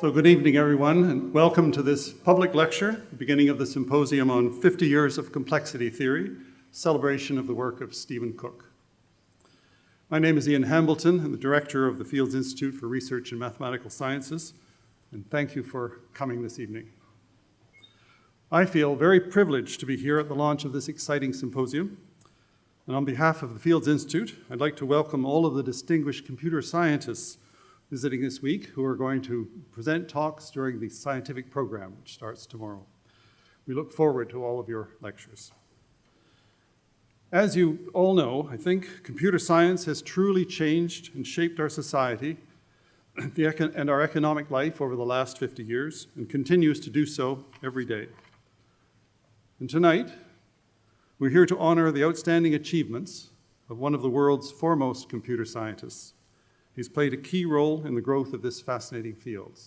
So good evening, everyone, and welcome to this public lecture, the beginning of the Symposium on 50 Years of Complexity Theory, celebration of the work of Stephen Cook. My name is Ian Hambleton. I'm the director of the Fields Institute for Research in Mathematical Sciences, and thank you for coming this evening. I feel very privileged to be here at the launch of this exciting symposium, and on behalf of the Fields Institute, I'd like to welcome all of the distinguished computer scientists visiting this week who are going to present talks during the scientific program, which starts tomorrow. We look forward to all of your lectures. As you all know, I think computer science has truly changed and shaped our society and our economic life over the last 50 years and continues to do so every day. And tonight, we're here to honor the outstanding achievements of one of the world's foremost computer scientists. He's played a key role in the growth of this fascinating field,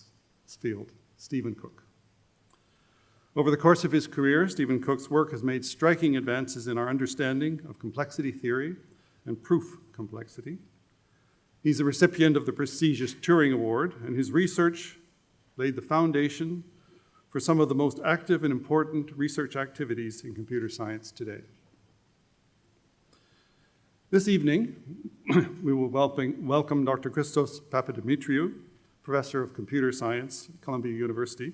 Stephen Cook. Over the course of his career, Stephen Cook's work has made striking advances in our understanding of complexity theory and proof complexity. He's a recipient of the prestigious Turing Award, and his research laid the foundation for some of the most active and important research activities in computer science today. This evening, we will welcome Dr. Christos Papadimitriou, Professor of Computer Science at Columbia University,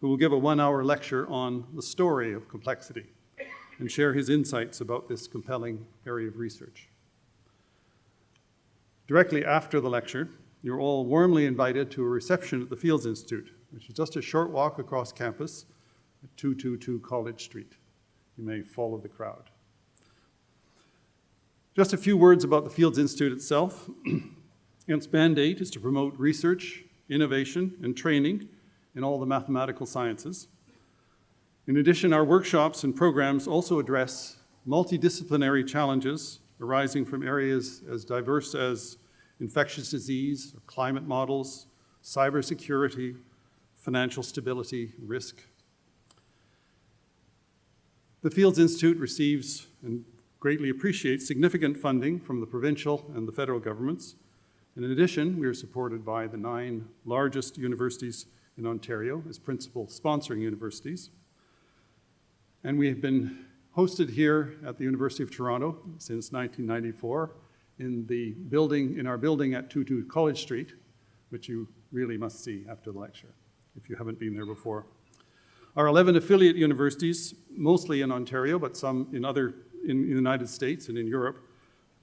who will give a one-hour lecture on the story of complexity and share his insights about this compelling area of research. Directly after the lecture, you're all warmly invited to a reception at the Fields Institute, which is just a short walk across campus at 222 College Street. You may follow the crowd. Just a few words about the Fields Institute itself. Its mandate is to promote research, innovation, and training in all the mathematical sciences. In addition, our workshops and programs also address multidisciplinary challenges arising from areas as diverse as infectious disease, or climate models, cybersecurity, financial stability, risk. The Fields Institute receives and greatly appreciates significant funding from the provincial and the federal governments. And in addition, we are supported by the 9 largest universities in Ontario as principal sponsoring universities. And we have been hosted here at the University of Toronto since 1994 in our building at 22 College Street, which you really must see after the lecture if you haven't been there before. Our 11 affiliate universities, mostly in Ontario, but some in the United States and in Europe,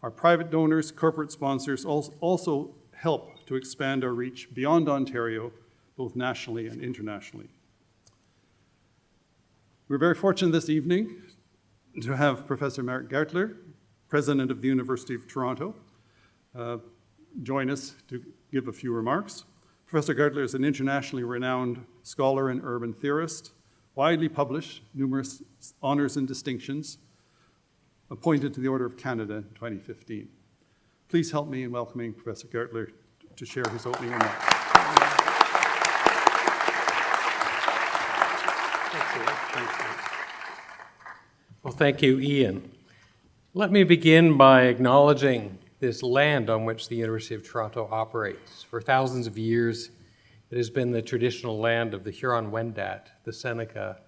our private donors, corporate sponsors also help to expand our reach beyond Ontario, both nationally and internationally. We're very fortunate this evening to have Professor Mark Gertler, President of the University of Toronto, join us to give a few remarks. Professor Gertler is an internationally renowned scholar and urban theorist, widely published, numerous honors and distinctions, appointed to the Order of Canada in 2015. Please help me in welcoming Professor Gertler to share his opening remarks. Well, thank you, Ian. Let me begin by acknowledging this land on which the University of Toronto operates. For thousands of years, it has been the traditional land of the Huron-Wendat, the Seneca,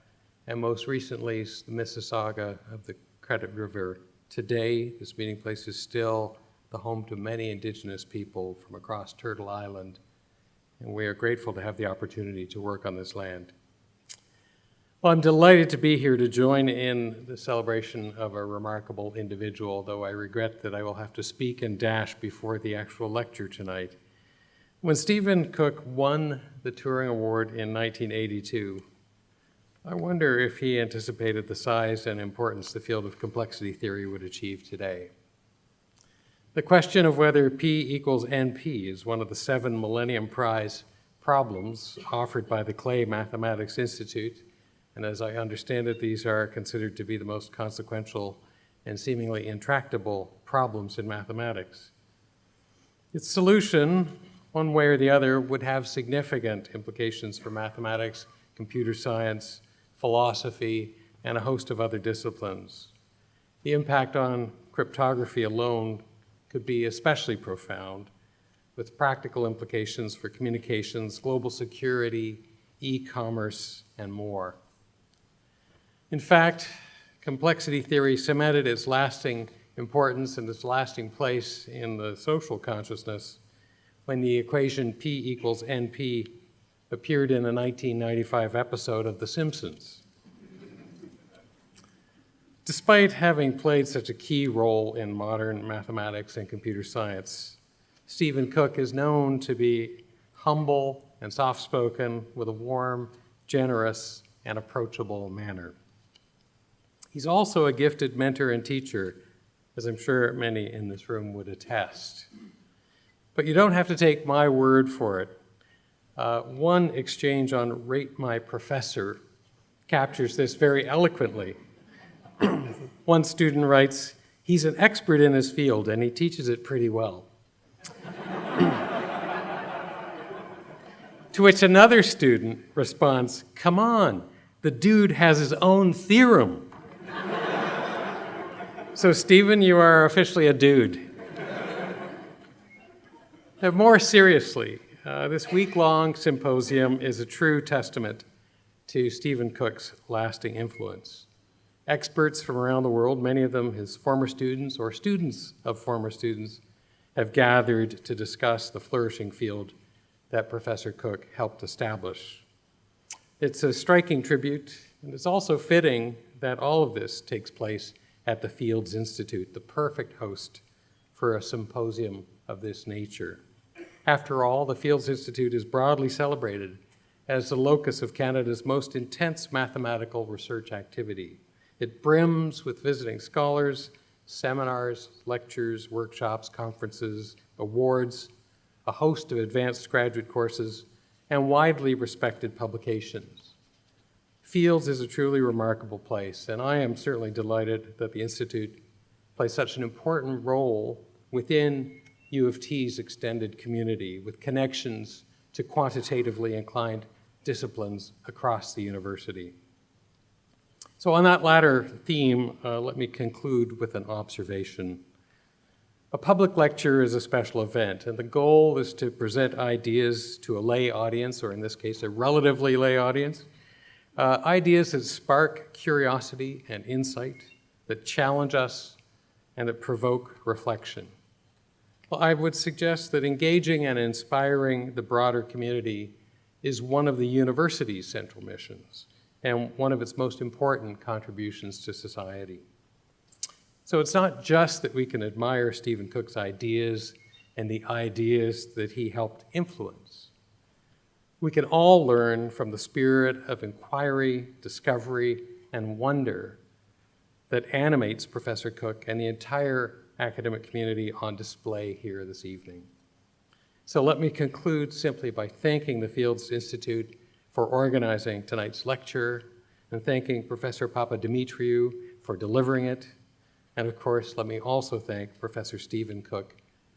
and most recently, the Mississauga of the Credit River. Today, this meeting place is still the home to many Indigenous people from across Turtle Island, and we are grateful to have the opportunity to work on this land. Well, I'm delighted to be here to join in the celebration of a remarkable individual, though I regret that I will have to speak and dash before the actual lecture tonight. When Stephen Cook won the Turing Award in 1982, I wonder if he anticipated the size and importance the field of complexity theory would achieve today. The question of whether P equals NP is one of the 7 Millennium Prize problems offered by the Clay Mathematics Institute, and as I understand it, these are considered to be the most consequential and seemingly intractable problems in mathematics. Its solution, one way or the other, would have significant implications for mathematics, computer science, philosophy, and a host of other disciplines. The impact on cryptography alone could be especially profound, with practical implications for communications, global security, e-commerce, and more. In fact, complexity theory cemented its lasting importance and its lasting place in the social consciousness when the equation P equals NP appeared in a 1995 episode of The Simpsons. Despite having played such a key role in modern mathematics and computer science, Stephen Cook is known to be humble and soft-spoken with a warm, generous, and approachable manner. He's also a gifted mentor and teacher, as I'm sure many in this room would attest. But you don't have to take my word for it. One exchange on Rate My Professor captures this very eloquently. One student writes, "He's an expert in his field and he teaches it pretty well." To which another student responds, "Come on, the dude has his own theorem." So Stephen, you are officially a dude. Now, more seriously, this week-long symposium is a true testament to Stephen Cook's lasting influence. Experts from around the world, many of them his former students or students of former students, have gathered to discuss the flourishing field that Professor Cook helped establish. It's a striking tribute, and it's also fitting that all of this takes place at the Fields Institute, the perfect host for a symposium of this nature. After all, the Fields Institute is broadly celebrated as the locus of Canada's most intense mathematical research activity. It brims with visiting scholars, seminars, lectures, workshops, conferences, awards, a host of advanced graduate courses, and widely respected publications. Fields is a truly remarkable place, and I am certainly delighted that the Institute plays such an important role within U of T's extended community, with connections to quantitatively inclined disciplines across the university. So on that latter theme, let me conclude with an observation. A public lecture is a special event, and the goal is to present ideas to a lay audience, or in this case, a relatively lay audience, ideas that spark curiosity and insight, that challenge us, and that provoke reflection. Well, I would suggest that engaging and inspiring the broader community is one of the university's central missions and one of its most important contributions to society. So it's not just that we can admire Stephen Cook's ideas and the ideas that he helped influence. We can all learn from the spirit of inquiry, discovery, and wonder that animates Professor Cook and the entire academic community on display here this evening. So let me conclude simply by thanking the Fields Institute for organizing tonight's lecture, and thanking Professor Papadimitriou for delivering it. And of course, let me also thank Professor Stephen Cook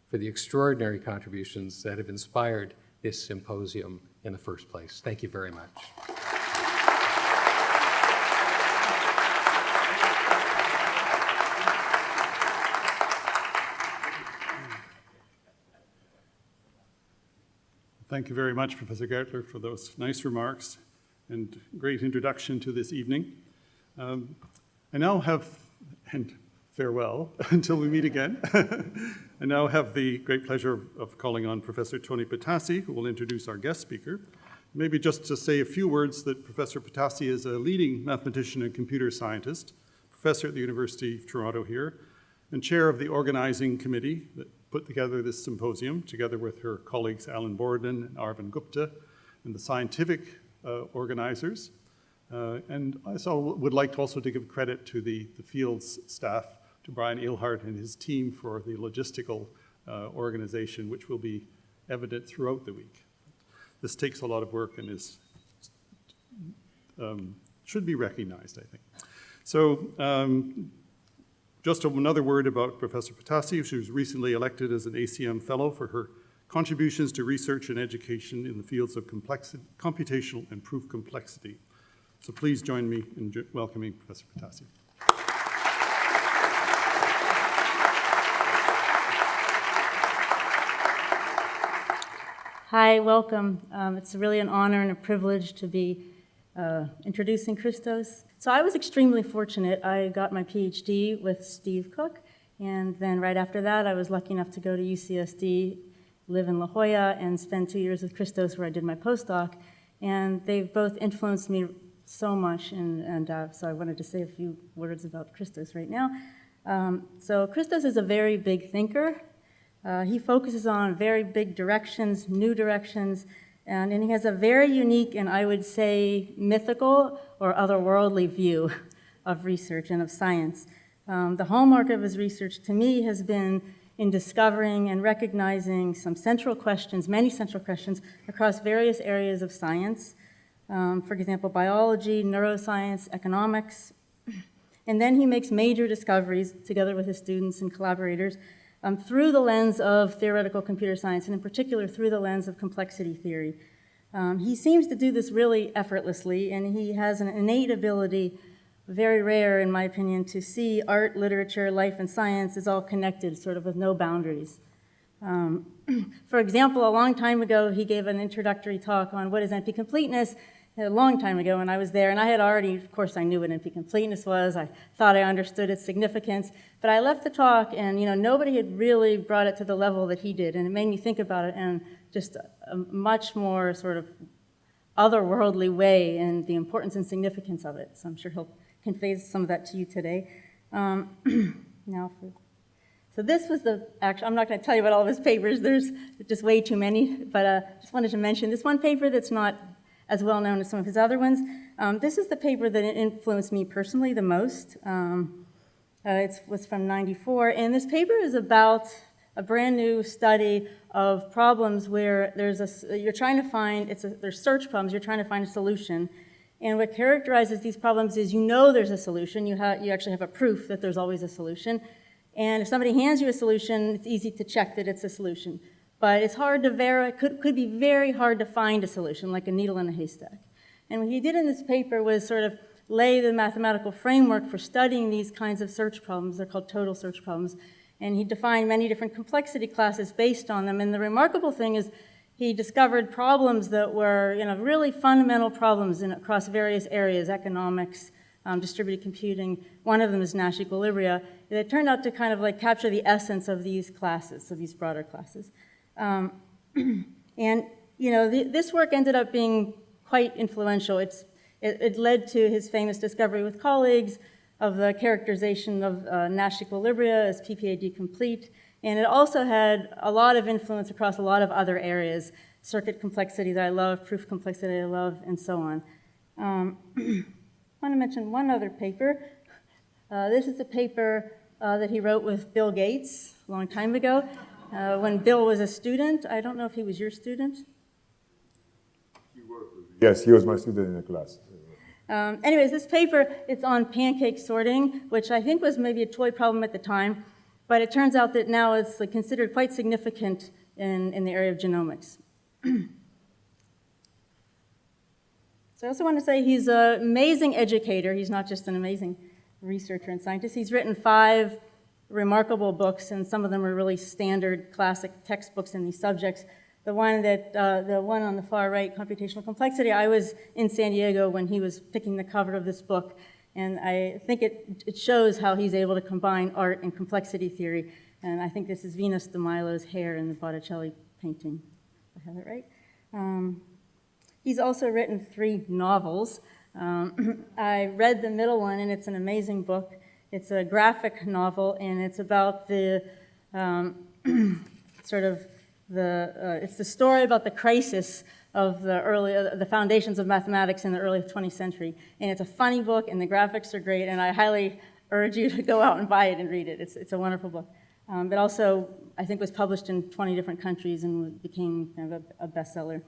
for the extraordinary contributions that have inspired this symposium in the first place. Thank you very much. Thank you very much, Professor Gertler, for those nice remarks and great introduction to this evening. I now have, and farewell until we meet again, I now have the great pleasure of calling on Professor Tony Patassi, who will introduce our guest speaker. Maybe just to say a few words that Professor Patassi is a leading mathematician and computer scientist, professor at the University of Toronto here, and chair of the organizing committee that put together this symposium, together with her colleagues Alan Borden and Arvind Gupta, and the scientific organizers. And I would like also to give credit to the Fields staff, to Brian Eilhart and his team for the logistical organization, which will be evident throughout the week. This takes a lot of work and is should be recognized, I think. So just another word about Professor Patassi. She was recently elected as an ACM Fellow for her contributions to research and education in the fields of computational and proof complexity. So please join me in welcoming Professor Patassi. Hi, welcome. It's really an honor and a privilege to be introducing Christos. So I was extremely fortunate. I got my PhD with Steve Cook, and then right after that, I was lucky enough to go to UCSD, live in La Jolla, and spend 2 years with Christos where I did my postdoc. And they've both influenced me so much, and so I wanted to say a few words about Christos right now. So Christos is a very big thinker. He focuses on very big directions, new directions, and he has a very unique and I would say mythical or otherworldly view of research and of science. The hallmark of his research to me has been in discovering and recognizing some central questions, many central questions, across various areas of science. For example, biology, neuroscience, economics. And then he makes major discoveries together with his students and collaborators through the lens of theoretical computer science, and in particular through the lens of complexity theory. He seems to do this really effortlessly, and he has an innate ability, very rare in my opinion, to see art, literature, life, and science as all connected, sort of with no boundaries. For example, a long time ago, he gave an introductory talk on what is NP-completeness, a long time ago when I was there, and I had already, of course, I knew what NP-completeness was. I thought I understood its significance, but I left the talk, and nobody had really brought it to the level that he did, and it made me think about it in just a much more sort of otherworldly way, and the importance and significance of it. So I'm sure he'll convey some of that to you today. So this was actually, I'm not going to tell you about all of his papers. There's just way too many, but just wanted to mention this one paper that's not as well known as some of his other ones. This is the paper that influenced me personally the most. It was from '94, and this paper is about a brand new study of problems where there's you're trying to find, there's search problems, you're trying to find a solution. And what characterizes these problems is there's a solution, you actually have a proof that there's always a solution. And if somebody hands you a solution, it's easy to check that it's a solution. But it's hard to could be very hard to find a solution, like a needle in a haystack. And what he did in this paper was sort of lay the mathematical framework for studying these kinds of search problems. They're called total search problems. And he defined many different complexity classes based on them. And the remarkable thing is he discovered problems that were really fundamental problems across various areas, economics, distributed computing. One of them is Nash equilibria. It turned out to kind of like capture the essence of these classes, of these broader classes. This work ended up being quite influential. It led to his famous discovery with colleagues of the characterization of Nash equilibria as PPAD complete, and it also had a lot of influence across a lot of other areas, circuit complexity that I love, proof complexity I love, and so on. I want to mention one other paper. This is a paper that he wrote with Bill Gates a long time ago. When Bill was a student. I don't know if he was your student. Yes, he was my student in the class. Anyways, this paper, it's on pancake sorting, which I think was maybe a toy problem at the time, but it turns out that now it's considered quite significant in the area of genomics. So I also want to say he's an amazing educator. He's not just an amazing researcher and scientist. He's written 5 remarkable books, and some of them are really standard classic textbooks in these subjects. The one on the far right, Computational Complexity, I was in San Diego when he was picking the cover of this book, and I think it shows how he's able to combine art and complexity theory, and I think this is Venus de Milo's hair in the Botticelli painting, if I have it right. He's also written 3 novels. I read the middle one, and it's an amazing book. It's a graphic novel, and it's about it's the story about the crisis of the foundations of mathematics in the early 20th century. And it's a funny book, and the graphics are great, and I highly urge you to go out and buy it and read it. It's a wonderful book. But also, I think was published in 20 different countries and became kind of a bestseller.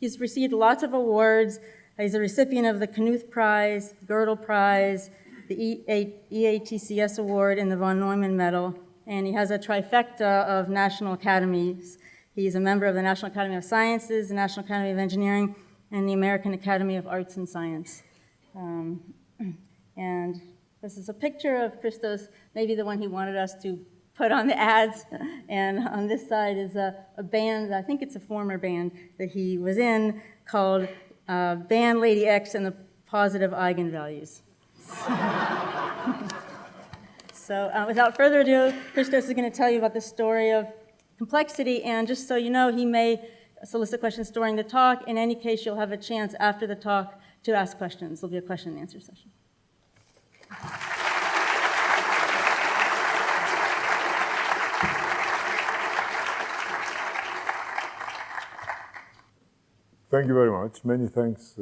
He's received lots of awards. He's a recipient of the Knuth Prize, Gödel Prize, the EATCS Award, and the von Neumann Medal, and he has a trifecta of national academies. He's a member of the National Academy of Sciences, the National Academy of Engineering, and the American Academy of Arts and Science. And this is a picture of Christos, maybe the one he wanted us to put on the ads. And on this side is a band, I think it's a former band that he was in, called Band Lady X and the Positive Eigenvalues. So without further ado, Christos is going to tell you about the story of complexity, and just so you know, he may solicit questions during the talk. In any case, you'll have a chance after the talk to ask questions. There'll be a question and answer session. Thank you very much. Many thanks,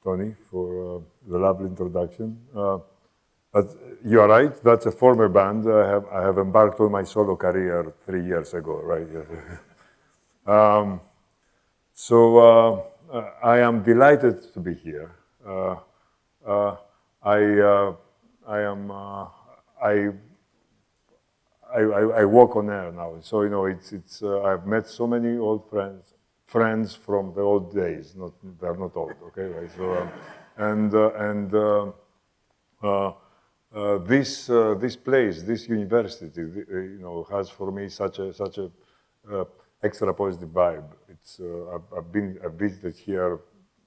Tony, for the lovely introduction. But you are right, that's a former band. I have embarked on my solo career 3 years ago, right? I am delighted to be here. I walk on air now, so you know I've met so many old friends from the old days. They're not old, okay? Right? So this place, this university, you know, has for me such a extra positive vibe. It's I've visited here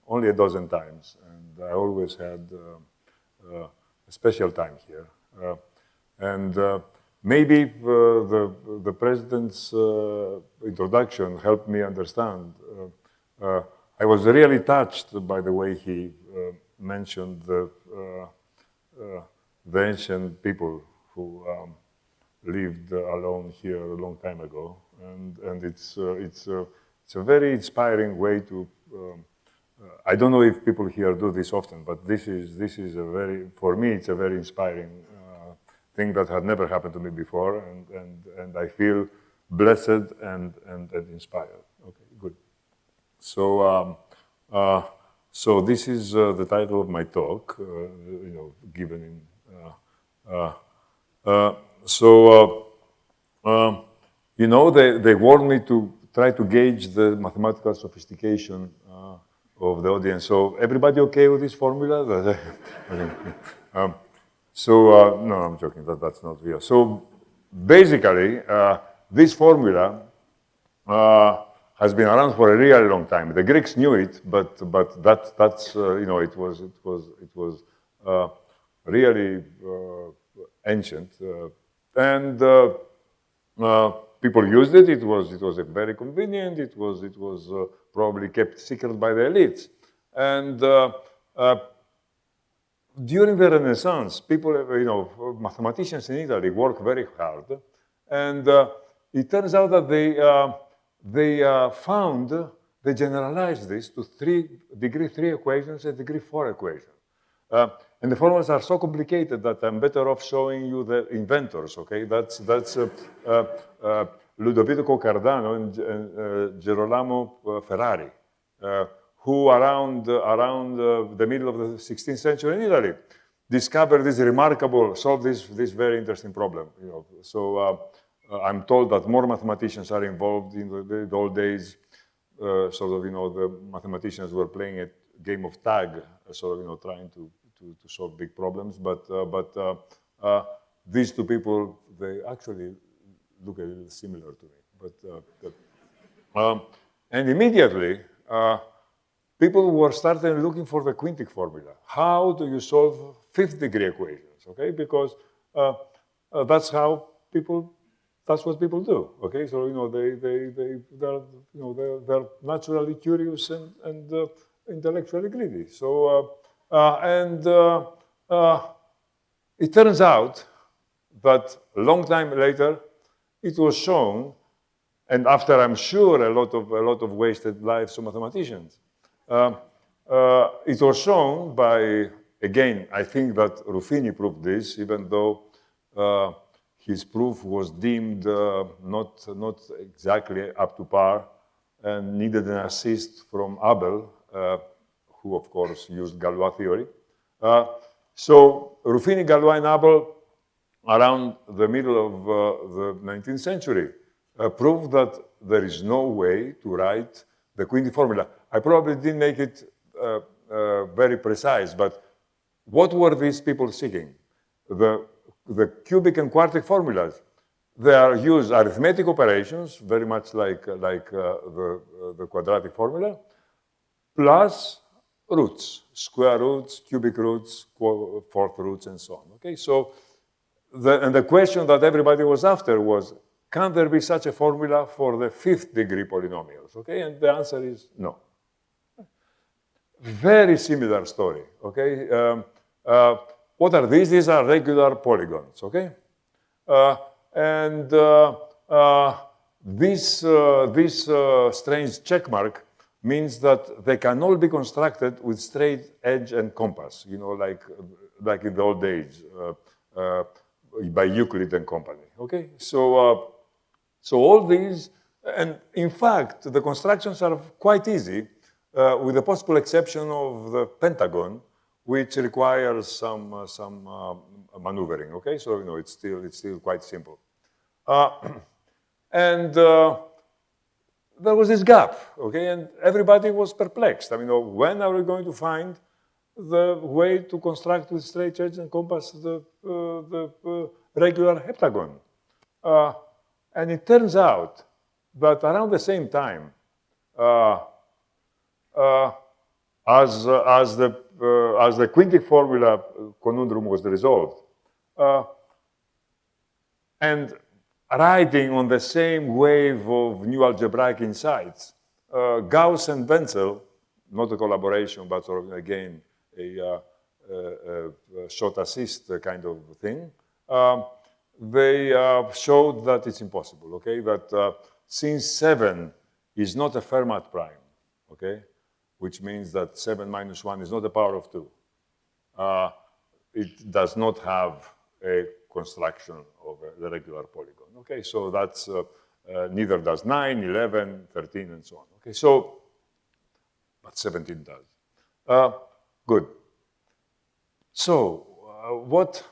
only a dozen times, and I always had a special time here. Maybe the president's introduction helped me understand. I was really touched by the way he mentioned the ancient people who lived alone here a long time ago, and it's a very inspiring way to. I don't know if people here do this often, but this is a very, for me, it's a very inspiring thing that had never happened to me before, and I feel blessed and inspired. Okay, good. So so this is the title of my talk, you know, given in. You know, they warned me to try to gauge the mathematical sophistication of the audience. So everybody okay with this formula? No, I'm joking. That's not real. So basically, this formula has been around for a really long time. The Greeks knew it, but that's you know, it was really ancient, and people used it. It was very convenient. It was probably kept secret by the elites, and during the Renaissance, people, you know, mathematicians in Italy worked very hard, and it turns out that they generalized this to degree 3 equations and degree 4 equations. And the formulas are so complicated that I'm better off showing you the inventors, okay? That's Ludovico Cardano and Girolamo Ferrari, who around the middle of the 16th century in Italy discovered this remarkable, solved this very interesting problem. You know, so I'm told that more mathematicians are involved in the old days. Sort of, you know, the mathematicians were playing a game of tag, sort of, you know, trying to solve big problems. But these two people, they actually look a little similar to me. But and immediately, people were starting looking for the quintic formula. How do you solve 5th degree equations? Okay, because that's what people do. Okay, so you know they're naturally curious and intellectually greedy. So it turns out that a long time later, it was shown, and after I'm sure a lot of wasted lives of mathematicians, it was shown by, again, I think that Ruffini proved this, even though his proof was deemed not exactly up to par and needed an assist from Abel, who of course used Galois theory. So Ruffini, Galois, and Abel, around the middle of the 19th century, proved that there is no way to write the quintic formula. I probably didn't make it very precise, but what were these people seeking? The cubic and quartic formulas. They are used arithmetic operations, very much like the quadratic formula, plus roots, square roots, cubic roots, fourth roots, and so on. Okay, so the question that everybody was after was, can there be such a formula for the 5th degree polynomials? Okay, and the answer is no. Very similar story. Okay, what are these? These are regular polygons. Okay, this strange check mark means that they can all be constructed with straight edge and compass, you know, like in the old days by Euclid and company. Okay, so all these, and in fact, the constructions are quite easy, with the possible exception of the pentagon, which requires some maneuvering. Okay, so you know it's still quite simple, and there was this gap. Okay, and everybody was perplexed. I mean, when are we going to find the way to construct with straight edge and compass the regular heptagon? And it turns out that around the same time, as the quintic formula conundrum was resolved, and riding on the same wave of new algebraic insights, Gauss and Wenzel, not a collaboration, but sort of again a short assist kind of thing, they showed that it's impossible. Okay, that since 7 is not a Fermat prime, okay, which means that 7 minus 1 is not a power of 2. It does not have a construction of the regular polygon. Okay, so that's neither does 9, 11, 13, and so on. Okay, so, but 17 does. Good. So, what,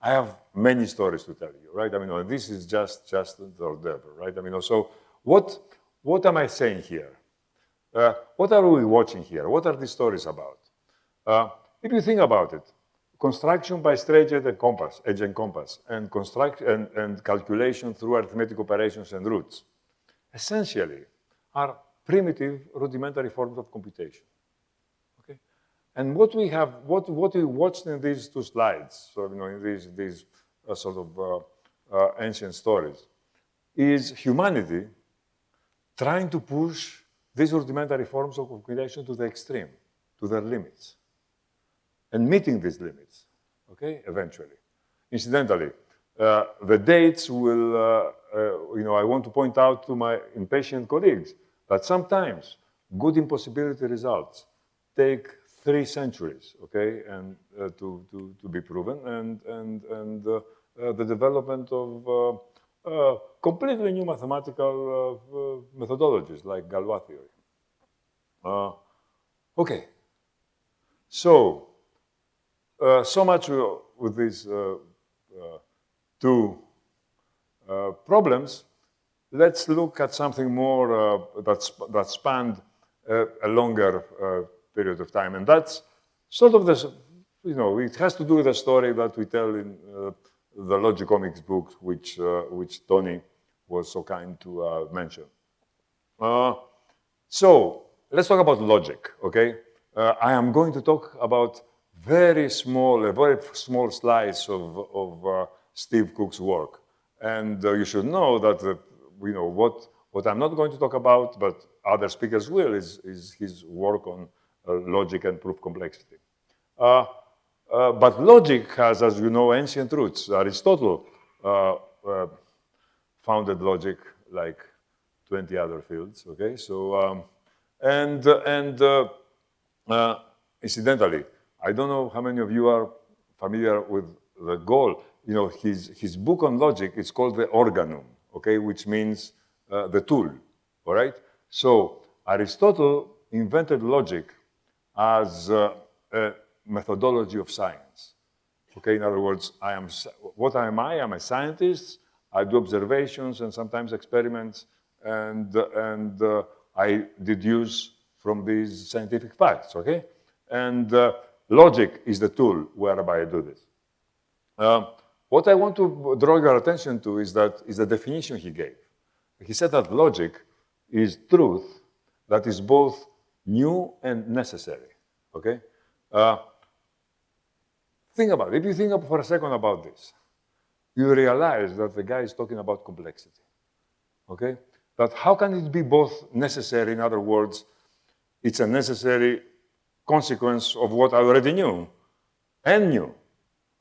I have many stories to tell you, right? I mean, this is just the hors d'oeuvre, right? I mean, so what am I saying here? What are we watching here? What are these stories about? If you think about it, construction by straight edge and compass, and calculation through arithmetic operations and roots, essentially are primitive, rudimentary forms of computation. Okay, and what we watched in these two slides, so you know, in these sort of ancient stories, is humanity trying to push these rudimentary forms of computation to the extreme, to their limits, and meeting these limits, okay, eventually. Incidentally, the dates will, you know, I want to point out to my impatient colleagues that sometimes good impossibility results take 3 centuries, okay, and to be proven, and the development of completely new mathematical methodologies like Galois theory. Okay, so much with these two problems. Let's look at something more that spanned a longer period of time, and that's sort of this. You know, it has to do with a story that we tell in the Logicomics book, which Tony was so kind to mention. So let's talk about logic, okay? I am going to talk about a very small slice of Steve Cook's work. And you should know that, you know, what I'm not going to talk about, but other speakers will, is his work on logic and proof complexity. But logic has, as you know, ancient roots. Aristotle founded logic like 20 other fields, okay? So, incidentally, I don't know how many of you are familiar with the goal. You know, his book on logic is called the Organum, okay, which means the tool, all right? So Aristotle invented logic as a methodology of science, okay? In other words, what am I? I'm a scientist. I do observations and sometimes experiments, and I deduce from these scientific facts, okay? And logic is the tool whereby I do this. What I want to draw your attention to is the definition he gave. He said that logic is truth that is both new and necessary, okay? Think about it. If you think for a second about this, you realize that the guy is talking about complexity, okay? That how can it be both necessary? In other words, it's a necessary consequence of what I already knew and knew,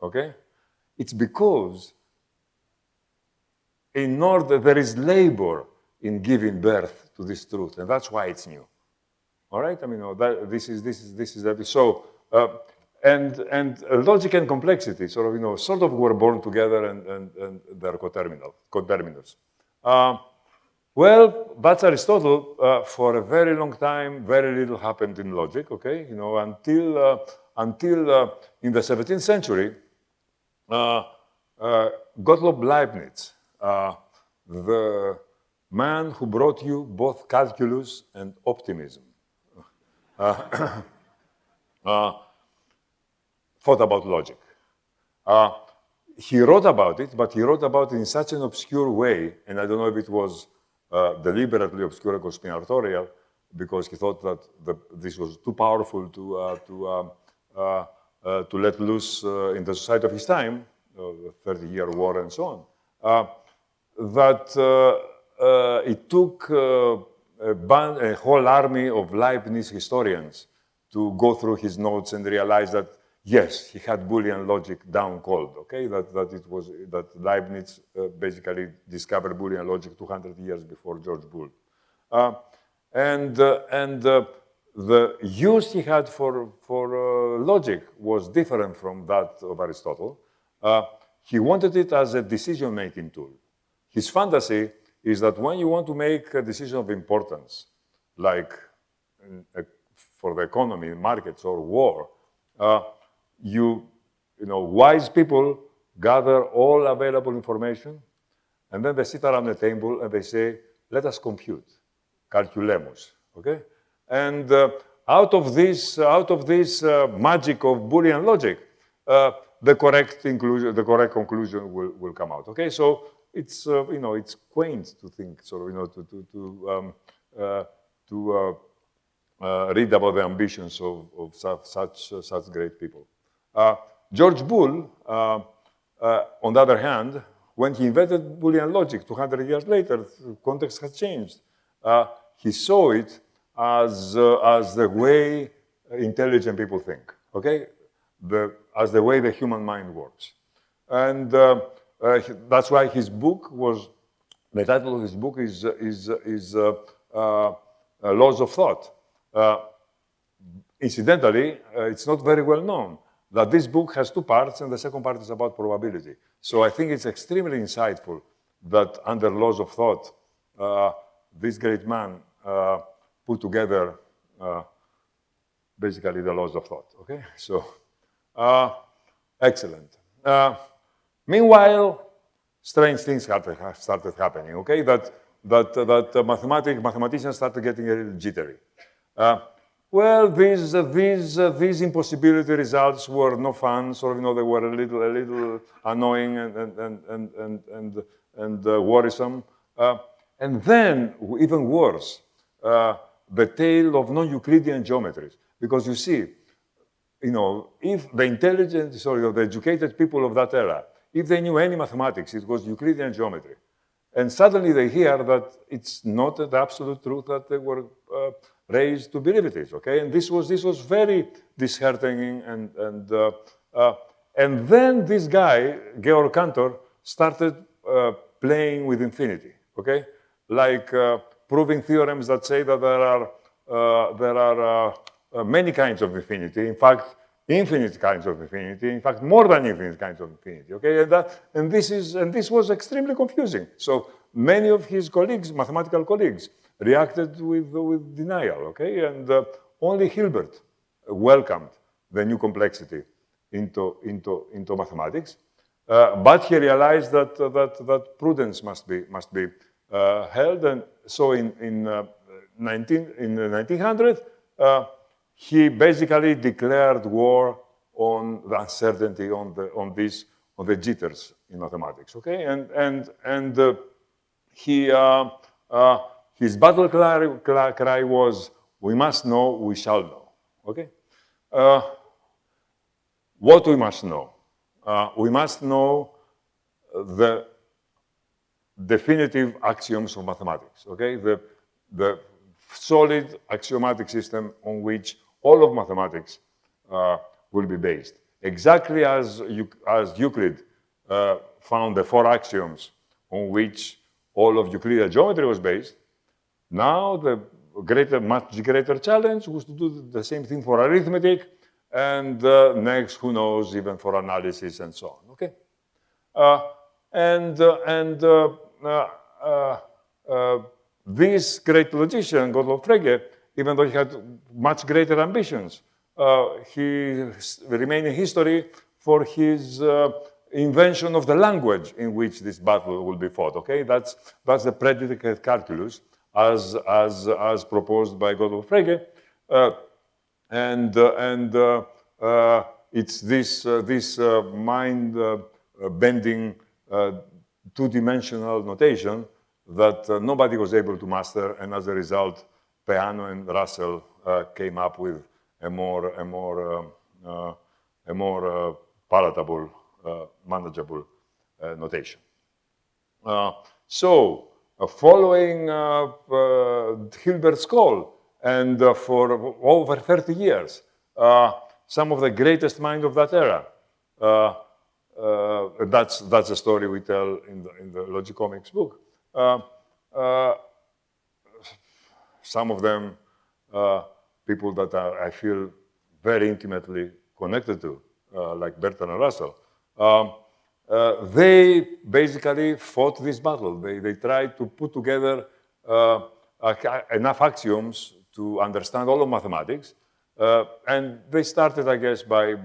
okay? It's because there is labor in giving birth to this truth, and that's why it's new. All right, I mean, this is that. So, and logic and complexity, sort of were born together, and they're coterminous. Well, that's Aristotle. For a very long time, very little happened in logic. Okay, until in the 17th century, Gottlob Leibniz, the man who brought you both calculus and optimism, thought about logic. He wrote about it, but he wrote about it in such an obscure way, and I don't know if it was deliberately obscure or conspiratorial, because he thought that this was too powerful to let loose in the society of his time, the 30-year war and so on, that it took a whole army of Leibniz historians to go through his notes and realize that, yes, he had Boolean logic down cold, okay? That Leibniz basically discovered Boolean logic 200 years before George Boole. And the use he had for logic was different from that of Aristotle. He wanted it as a decision-making tool. His fantasy is that when you want to make a decision of importance, like for the economy, markets, or war, wise people gather all available information, and then they sit around the table and they say, let us compute, calculemus, okay? And out of this magic of Boolean logic, the correct conclusion will come out, okay? So it's, it's quaint to think, sort of, to read about the ambitions of such great people. George Boole, on the other hand, when he invented Boolean logic 200 years later, the context has changed. He saw it as the way intelligent people think, okay? As the way the human mind works. And that's why his book was, the title of his book is Laws of Thought. Incidentally, it's not very well known that this book has two parts, and the second part is about probability. So I think it's extremely insightful that under Laws of Thought, this great man put together basically the laws of thought, okay? So, excellent. Meanwhile, strange things started happening, okay? That mathematicians started getting a little jittery. Well, these impossibility results were no fun, so they were a little annoying and worrisome. And then, even worse, the tale of non-Euclidean geometries. Because you see, if the intelligent, the educated people of that era, if they knew any mathematics, it was Euclidean geometry. And suddenly they hear that it's not the absolute truth that they were raised to believe it is, okay? And this was very disheartening, and then this guy, Georg Cantor, started playing with infinity, okay? Like proving theorems that say that there are many kinds of infinity. In fact, infinite kinds of infinity. In fact, more than infinite kinds of infinity. Okay, and this was extremely confusing. So many of his colleagues, mathematical colleagues, reacted with denial. Okay, and only Hilbert welcomed the new complexity into mathematics. But he realized that prudence must be held, and so in the 1900s, he basically declared war on the uncertainty, on on the jitters in mathematics, okay? His battle cry was, we must know, we shall know, okay? What we must know? We must know the definitive axioms of mathematics, okay? The solid axiomatic system on which all of mathematics will be based. Exactly as Euclid found the 4 axioms on which all of Euclidean geometry was based, now the much greater challenge was to do the same thing for arithmetic, and next, who knows, even for analysis and so on, okay? This great logician, Gottlob Frege, even though he had much greater ambitions, he remained in history for his invention of the language in which this battle will be fought, okay? That's the predicate calculus as proposed by Gottlob Frege. It's this mind-bending two-dimensional notation that nobody was able to master, and as a result, Peano and Russell came up with a more palatable, manageable notation. Following Hilbert's call, and for over 30 years, some of the greatest minds of that era. That's a story we tell in the Logicomics book. Some of them, people that I feel very intimately connected to, like Bertrand and Russell. They basically fought this battle. They tried to put together enough axioms to understand all of mathematics. And they started, I guess, by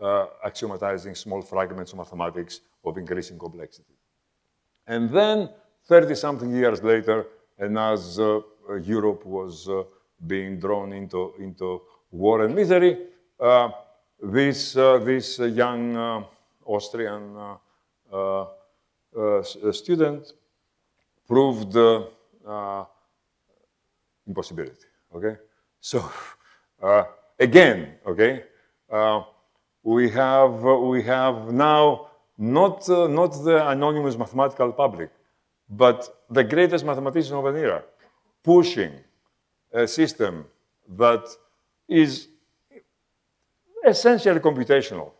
axiomatizing small fragments of mathematics of increasing complexity. And then, 30-something years later, and as Europe was being drawn into war and misery, this young Austrian student proved impossibility, okay? So, again, okay, we have now not the anonymous mathematical public, but the greatest mathematician of an era, pushing a system that is essentially computational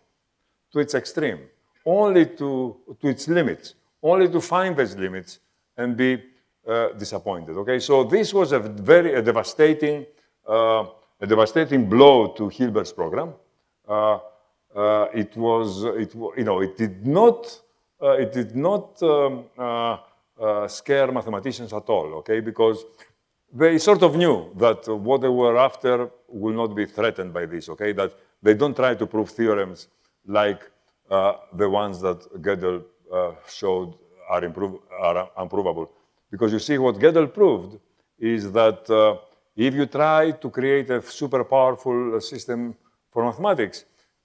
to its extreme, only to its limits, only to find these limits and be disappointed. Okay, so this was a devastating blow to Hilbert's program. It did not scare mathematicians at all. Okay, because they sort of knew that what they were after will not be threatened by this. Okay, that they don't try to prove theorems like the ones that Gödel showed are unprovable. Because you see, what Gödel proved is that if you try to create a super powerful system for mathematics,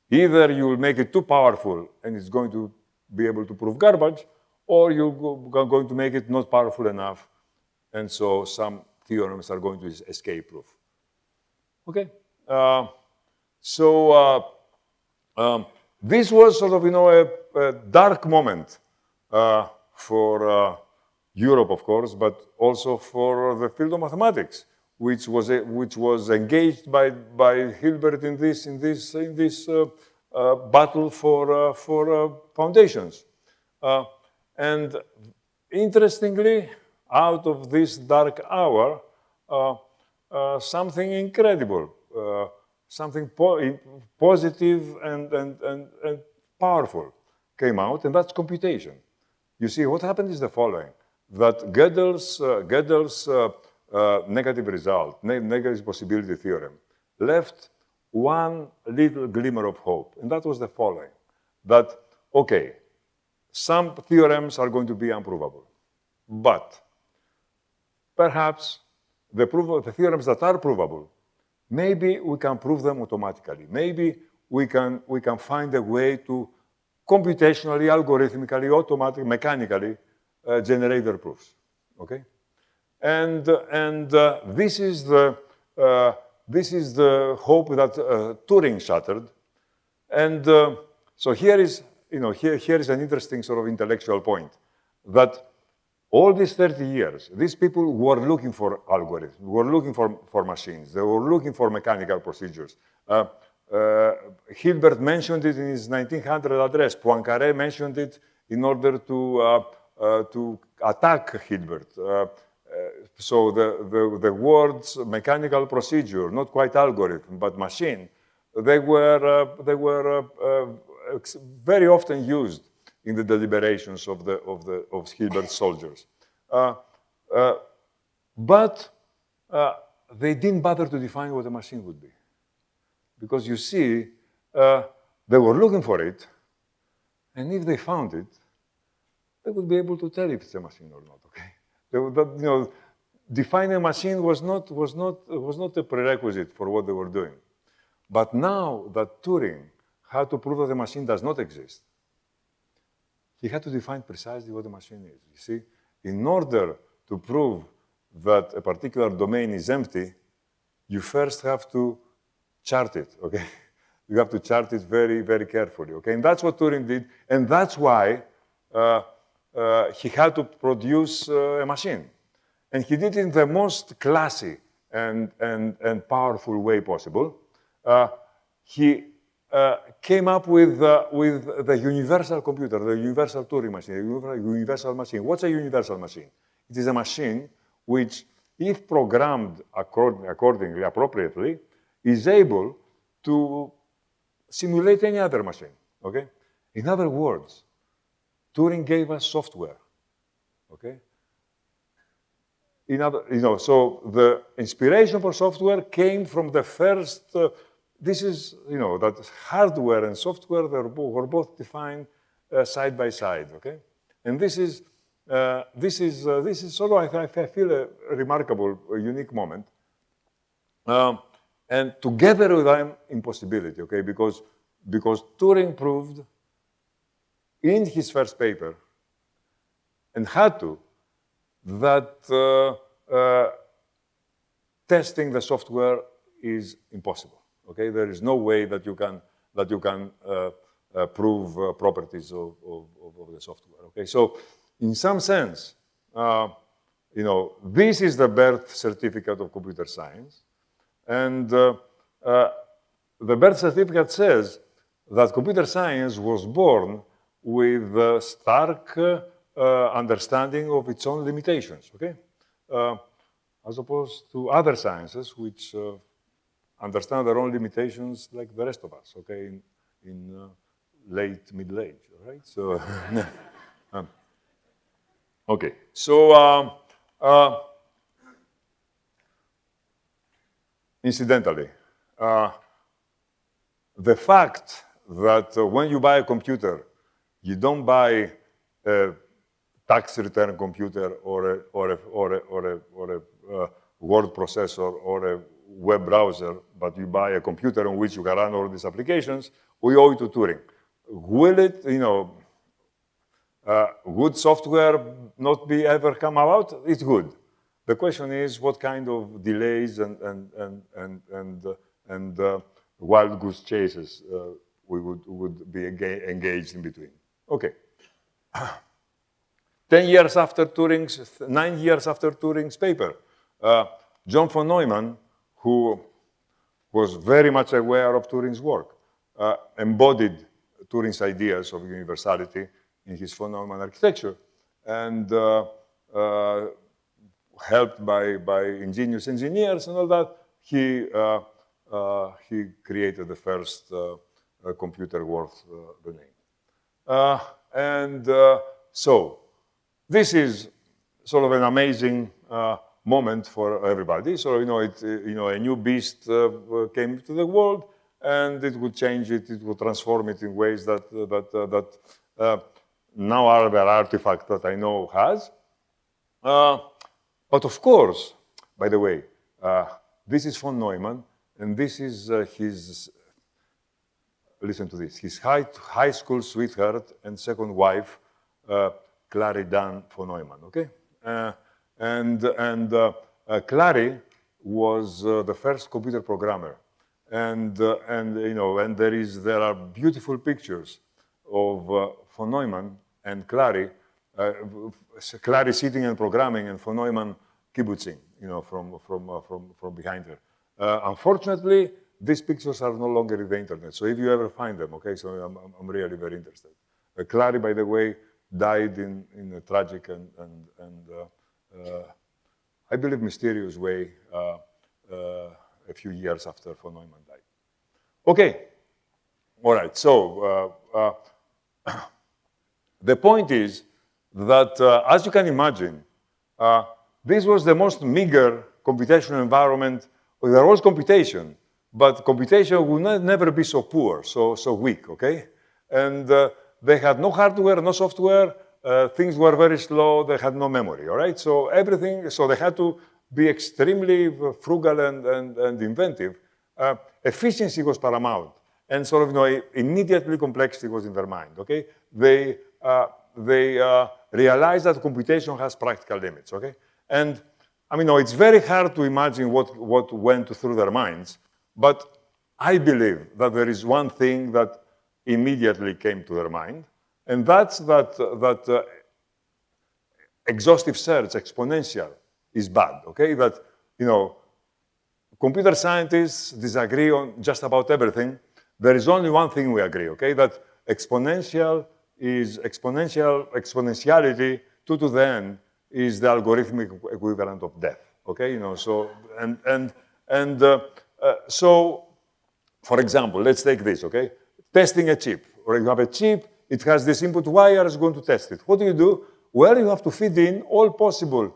either you will make it too powerful and it's going to be able to prove garbage, or you're going to make it not powerful enough, and so some theorems are going to escape proof. Okay? This was sort of, a dark moment for Europe, of course, but also for the field of mathematics, which was engaged by Hilbert in this battle for foundations. And interestingly, out of this dark hour, something incredible, something positive and powerful came out, and that's computation. You see, what happened is the following: that Gödel's negative result, negative possibility theorem, left one little glimmer of hope, and that was the following: that, okay, some theorems are going to be unprovable, but perhaps the theorems that are provable, maybe we can prove them automatically. Maybe we can find a way to computationally, algorithmically, automatically, mechanically generate their proofs. Okay, and this is the hope that Turing shattered. And so here is an interesting sort of intellectual point, that all these 30 years, these people were looking for algorithms, were looking for machines, they were looking for mechanical procedures. Hilbert mentioned it in his 1900 address. Poincaré mentioned it in order to attack Hilbert. So the words mechanical procedure, not quite algorithm, but machine, they were very often used in the deliberations of Hilbert's soldiers. But they didn't bother to define what a machine would be. Because you see, they were looking for it, and if they found it, they would be able to tell if it's a machine or not, okay? Defining a machine was not a prerequisite for what they were doing. But now that Turing had to prove that the machine does not exist, he had to define precisely what a machine is. You see, in order to prove that a particular domain is empty, you first have to chart it, okay? You have to chart it very, very carefully, okay? And that's what Turing did, and that's why he had to produce a machine. And he did it in the most classy and powerful way possible. He came up with the universal computer, the universal Turing machine, a universal machine. What's a universal machine? It is a machine which, if programmed accordingly, appropriately, is able to simulate any other machine, okay? In other words, Turing gave us software, okay? So the inspiration for software came from the first, that hardware and software were both defined side by side, okay? And this is sort of, I feel, a remarkable, a unique moment. And together with an impossibility, okay? Because Turing proved in his first paper, and had to, that testing the software is impossible. Okay, there is no way that you can prove properties of the software. Okay, so in some sense, this is the birth certificate of computer science, and the birth certificate says that computer science was born with a stark understanding of its own limitations. Okay, as opposed to other sciences which understand their own limitations like the rest of us, okay, in late middle age, all right? So, okay, so incidentally, the fact that when you buy a computer, you don't buy a tax return computer or a word processor or a web browser, but you buy a computer on which you can run all these applications, we owe it to Turing. Will it, would software not be ever come about? It would. The question is what kind of delays and wild goose chases we would be engaged in between. Okay. 9 years after Turing's paper, John von Neumann, who was very much aware of Turing's work, embodied Turing's ideas of universality in his von Neumann architecture, and helped by ingenious engineers and all that, he created the first computer worth the name. So this is sort of an amazing moment for everybody. So a new beast came to the world, and it would change it, it would transform it in ways that no other artifact that I know has. But of course, by the way, this is von Neumann, and this is his listen to this, his high school sweetheart and second wife, Clary Dan von Neumann, okay? Clary was the first computer programmer. And there are beautiful pictures of von Neumann and Clary, Clary sitting and programming, and von Neumann kibbutzing, from behind her. Unfortunately, these pictures are no longer in the internet. So if you ever find them, okay, so I'm really very interested. Clary, by the way, died in a tragic and I believe mysterious way a few years after von Neumann died. Okay, all right, so the point is that, as you can imagine, this was the most meager computational environment. Well, there was computation, but computation would never be so poor, so weak, okay? And they had no hardware, no software, things were very slow, they had no memory, all right? So they had to be extremely frugal and inventive. Efficiency was paramount, and immediately complexity was in their mind, okay? They realized that computation has practical limits, okay? And it's very hard to imagine what went through their minds, but I believe that there is one thing that immediately came to their mind, and that's that exhaustive search, exponential, is bad, okay? That, computer scientists disagree on just about everything. There is only one thing we agree, okay? That exponentiality, 2 to the n, is the algorithmic equivalent of death, okay? So, for example, let's take this, okay? Testing a chip, or you have a chip, it has this input wire, it's going to test it. What do? Well, you have to feed in all possible,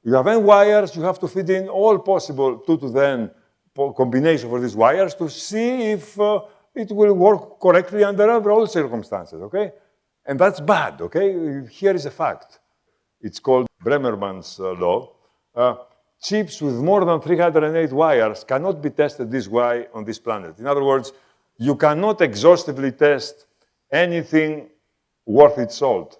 you have n wires, you have to feed in all possible 2 to the n combination for these wires to see if it will work correctly under all circumstances, okay? And that's bad, okay? Here is a fact. It's called Bremerman's law. Chips with more than 308 wires cannot be tested this way on this planet. In other words, you cannot exhaustively test anything worth its salt.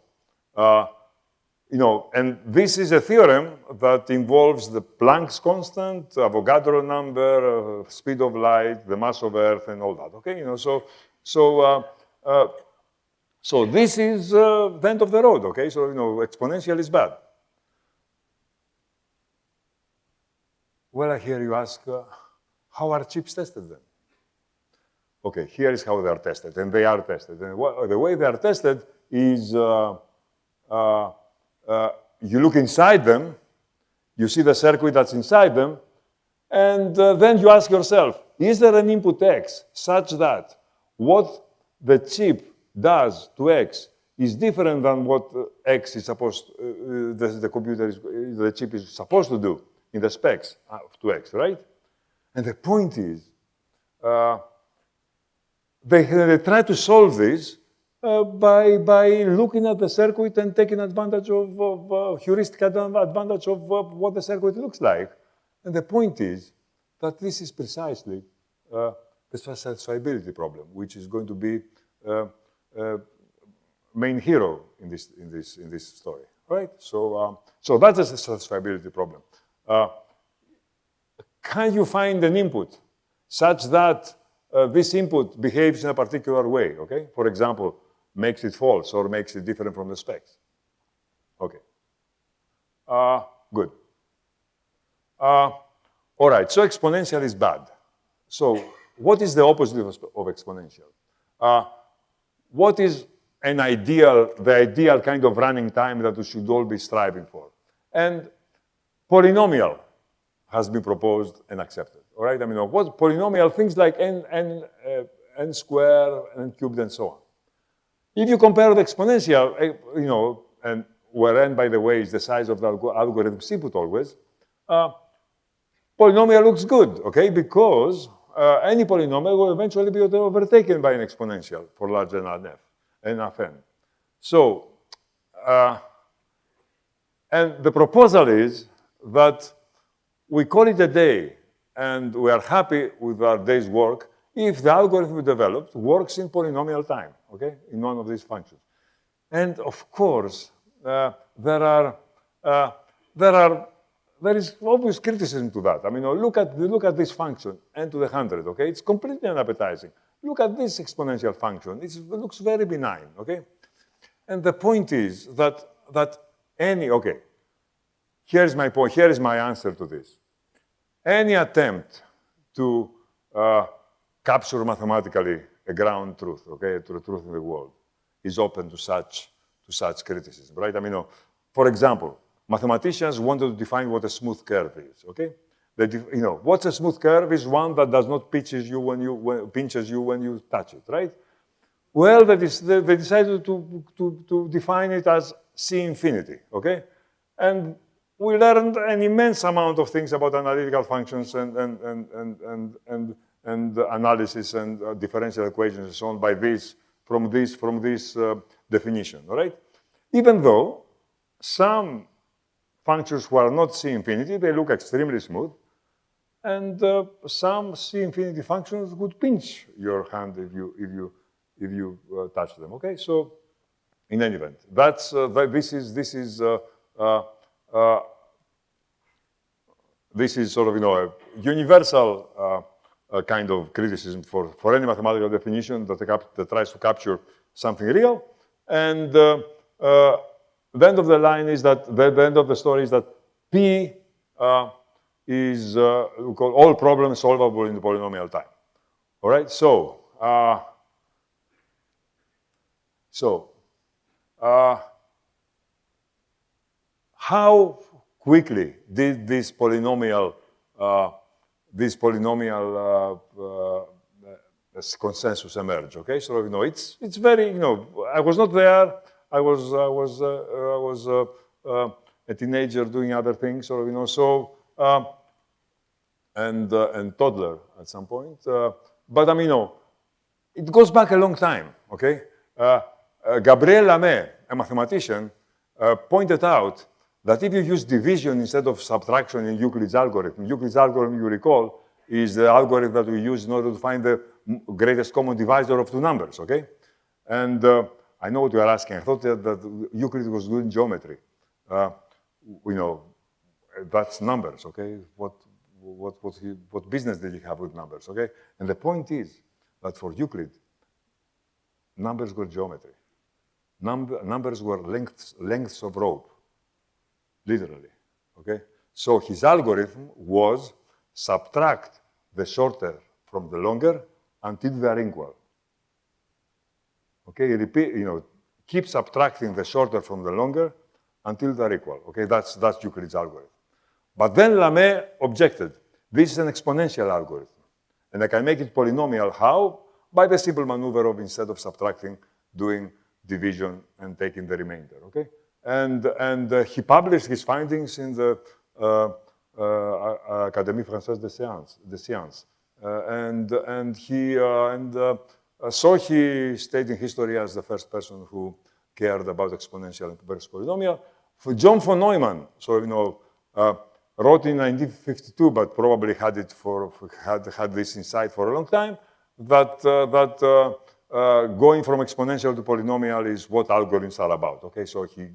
And this is a theorem that involves the Planck's constant, Avogadro number, speed of light, the mass of Earth, and all that. Okay, so this is the end of the road. Okay, so exponential is bad. Well, I hear you ask, how are chips tested then? Okay, here is how they are tested, and they are tested. And the way they are tested is you look inside them, you see the circuit that's inside them, and then you ask yourself, is there an input X such that what the chip does to X is different than what X is supposed, the chip is supposed to do in the specs to X, right? And the point is, they try to solve this by looking at the circuit and taking advantage of heuristic advantage of what the circuit looks like. And the point is that this is precisely the satisfiability problem, which is going to be main hero in this story, right? So that's a satisfiability problem. Can you find an input such that this input behaves in a particular way, okay? For example, makes it false or makes it different from the specs. Okay. Good. All right, so exponential is bad. So what is the opposite of exponential? What is the ideal kind of running time that we should all be striving for? And polynomial has been proposed and accepted, all right? What polynomial, things like n squared, n cubed, and so on. If you compare the exponential, and where n, by the way, is the size of the algorithm's input always, polynomial looks good, okay? Because any polynomial will eventually be overtaken by an exponential for larger than enough n. So, and the proposal is that we call it a day, and we are happy with our day's work if the algorithm we developed works in polynomial time, okay, in one of these functions. And of course, there is obvious criticism to that. I mean, look at this function, n to the 100, okay? It's completely unappetizing. Look at this exponential function. It looks very benign, okay? And the point is that okay, here's my point, here is my answer to this. Any attempt to capture mathematically a ground truth, okay, to the truth in the world, is open to such criticism, right? I mean, for example, mathematicians wanted to define what a smooth curve is, okay? What's a smooth curve is one that does not pinches you when you touch it, right? Well, they decided to define it as C infinity, okay? And we learned an immense amount of things about analytical functions and analysis and differential equations and so on from this definition, all right? Even though some functions who are not C infinity, they look extremely smooth, and some C infinity functions would pinch your hand if you touch them. Okay, so in any event, this is sort of a universal kind of criticism for any mathematical definition that tries to capture something real. And the end of the line is that the end of the story is that P is we call all problems solvable in the polynomial time. All right, so how quickly did this polynomial consensus emerge? Okay, so it's very I was not there. I was a teenager doing other things, and toddler at some point. But I mean, it goes back a long time. Okay, Gabriel Lamé, a mathematician, pointed out that if you use division instead of subtraction in Euclid's algorithm, you recall, is the algorithm that we use in order to find the greatest common divisor of two numbers. Okay, and I know what you are asking. I thought that Euclid was doing geometry. That's numbers, okay? What business did he have with numbers, okay? And the point is that for Euclid, numbers were geometry. Numbers were lengths of rope, literally, okay? So his algorithm was subtract the shorter from the longer until they are equal. Okay, keep subtracting the shorter from the longer until they're equal. Okay, that's Euclid's algorithm. But then Lamé objected. This is an exponential algorithm. And I can make it polynomial. How? By the simple maneuver of, instead of subtracting, doing division and taking the remainder. Okay? And he published his findings in the Académie Française des Sciences. So he stayed in history as the first person who cared about exponential versus polynomial. For John von Neumann, wrote in 1952, but probably had this insight for a long time, that going from exponential to polynomial is what algorithms are about. Okay, so he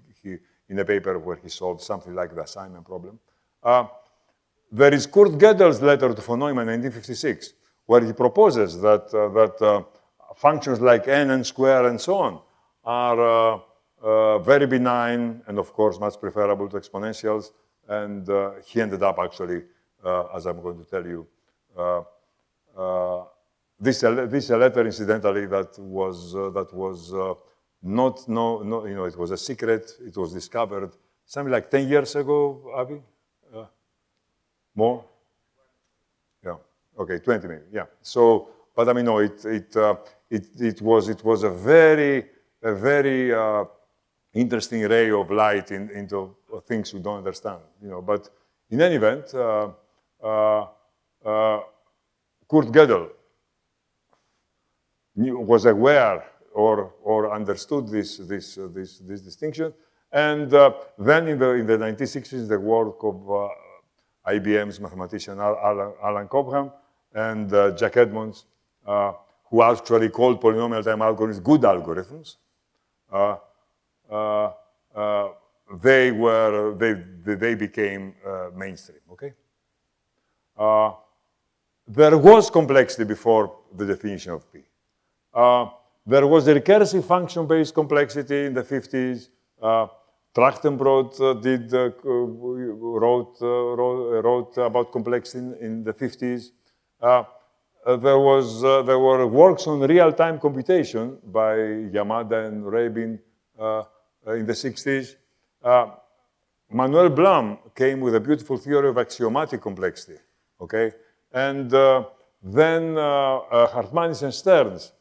in a paper where he solved something like the assignment problem. There is Kurt Gödel's letter to von Neumann in 1956, where he proposes that functions like n squared and so on are very benign and, of course, much preferable to exponentials. And he ended up actually, as I'm going to tell you, this a letter, incidentally, that was it was a secret. It was discovered something like 10 years ago, Avi? More? Yeah. Okay, 20 maybe. Yeah. So, but I mean, no, it was a very interesting ray of light into things we don't understand. But in any event, Kurt Gödel was aware or understood this distinction, and then in the 1960s, the work of IBM's mathematician Alan Cobham and Jack Edmonds who actually called polynomial time algorithms good algorithms, they became mainstream, okay? There was complexity before the definition of P. There was a recursive function-based complexity in the 50s. Trachtenbrot wrote about complexity in the 50s. There were works on real-time computation by Yamada and Rabin in the 60s. Manuel Blum came with a beautiful theory of axiomatic complexity, okay? And then Hartmanis and Stearns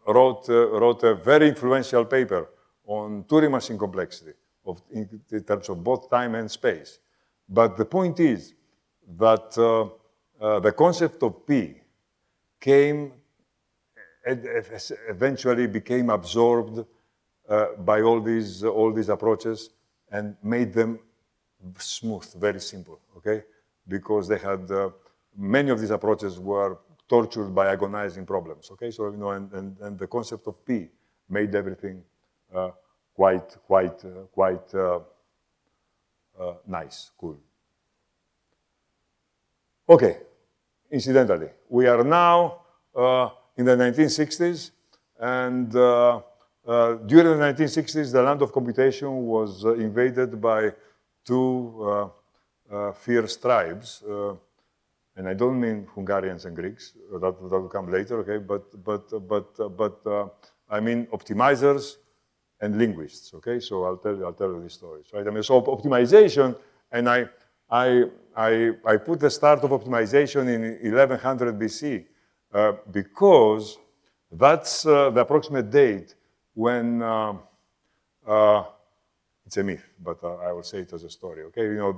wrote a very influential paper on Turing machine complexity in terms of both time and space. But the point is that the concept of P eventually became absorbed by all these approaches and made them smooth, very simple, okay? Because they had, many of these approaches were tortured by agonizing problems, okay? So, and the concept of P made everything quite nice, cool. Okay, incidentally, we are now in the 1960s, and during the 1960s, the land of computation was invaded by two fierce tribes, and I don't mean Hungarians and Greeks. That will come later, okay? But I mean optimizers and linguists, okay? So I'll tell you these stories, right? I mean, so optimization, and I put the start of optimization in 1100 BC because that's the approximate date when it's a myth, but I will say it as a story, okay? You know,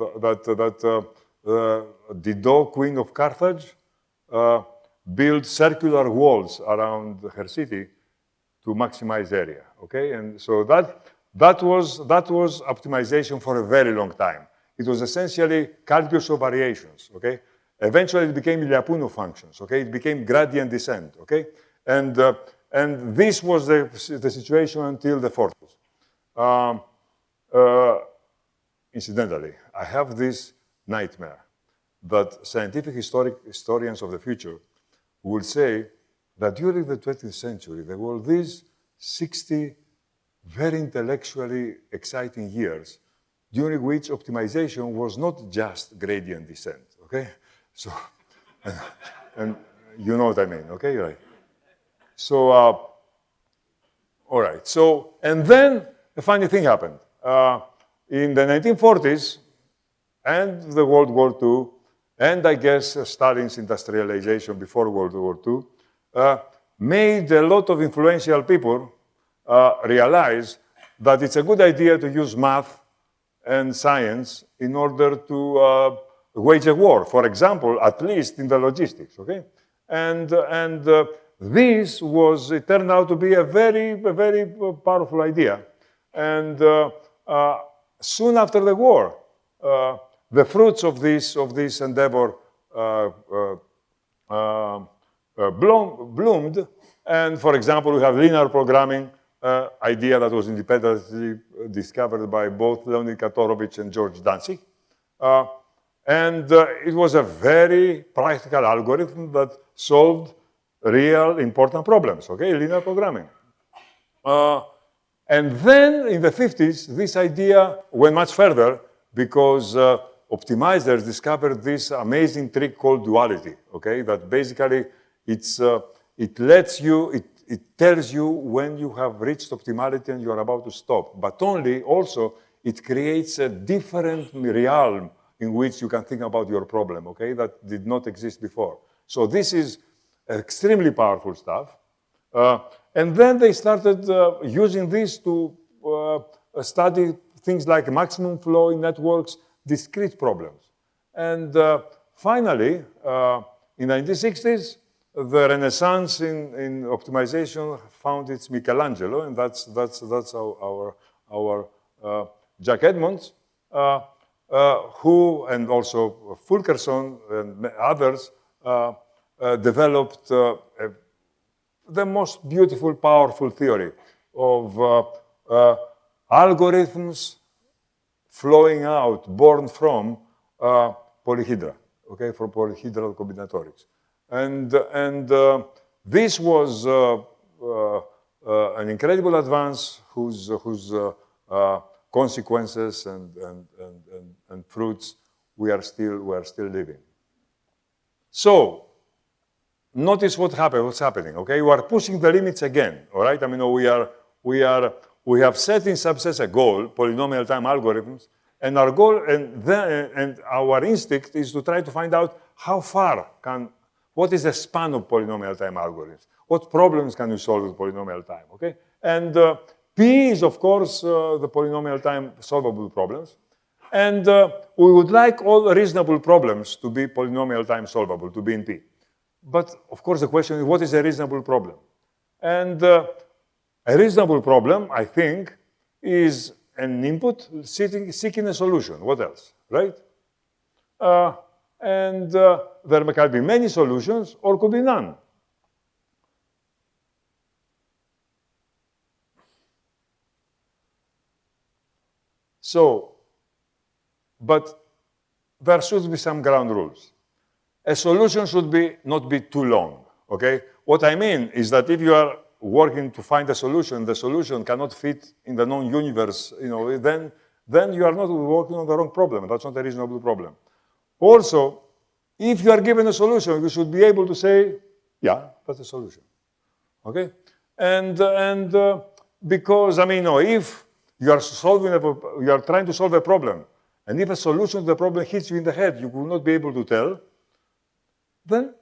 Dido, queen of Carthage, built circular walls around her city to maximize area, okay? And so that was optimization for a very long time. It was essentially calculus of variations, okay? Eventually it became Lyapunov functions, okay? It became gradient descent, okay? And this was the situation until the 40s. Incidentally, I have this nightmare that scientific historians of the future will say that during the 20th century, there were these 60 very intellectually exciting years during which optimization was not just gradient descent, okay? So, and you know what I mean, okay? Right. So, all right, so, and then a funny thing happened. In the 1940s and the World War II, and I guess Stalin's industrialization before World War II, made a lot of influential people realize that it's a good idea to use math and science in order to wage a war, for example, at least in the logistics, okay? And this was, it turned out to be a very powerful idea. And soon after the war, the fruits of this endeavor bloomed. And for example, we have linear programming idea that was independently discovered by both Leonid Katorovich and George Danzig. And it was a very practical algorithm that solved real important problems, okay, linear programming. And then in the 50s, this idea went much further because optimizers discovered this amazing trick called duality, okay, that basically it tells you when you have reached optimality and you are about to stop, but also it creates a different realm in which you can think about your problem, okay, that did not exist before. So this is extremely powerful stuff. And then they started using this to study things like maximum flow in networks, discrete problems. And finally, in the 1960s, the renaissance in optimization found its Michelangelo, and that's our Jack Edmonds, who, and also Fulkerson and others, developed the most beautiful, powerful theory of algorithms flowing out, born from polyhedra, okay, from polyhedral combinatorics. And this was an incredible advance whose consequences and fruits we are still living. So, notice what's happening, okay? We are pushing the limits again, all right? I mean, we have set in subsets a goal, polynomial time algorithms, and our goal and our instinct is to try to find out how far what is the span of polynomial time algorithms? What problems can you solve with polynomial time, okay? And P is, of course, the polynomial time solvable problems. And we would like all reasonable problems to be polynomial time solvable, to be in P. But, of course, the question is, what is a reasonable problem? And a reasonable problem, I think, is an input seeking a solution. What else, right? There can be many solutions or could be none. So, but there should be some ground rules. A solution should not be too long, okay? What I mean is that if you are working to find a solution, the solution cannot fit in the known universe, you know, then you are not working on the wrong problem. That's not a reasonable problem. Also, if you are given a solution, you should be able to say, yeah, that's a solution, okay? And because, I mean, if you are trying to solve a problem, and if a solution to the problem hits you in the head, you will not be able to tell, then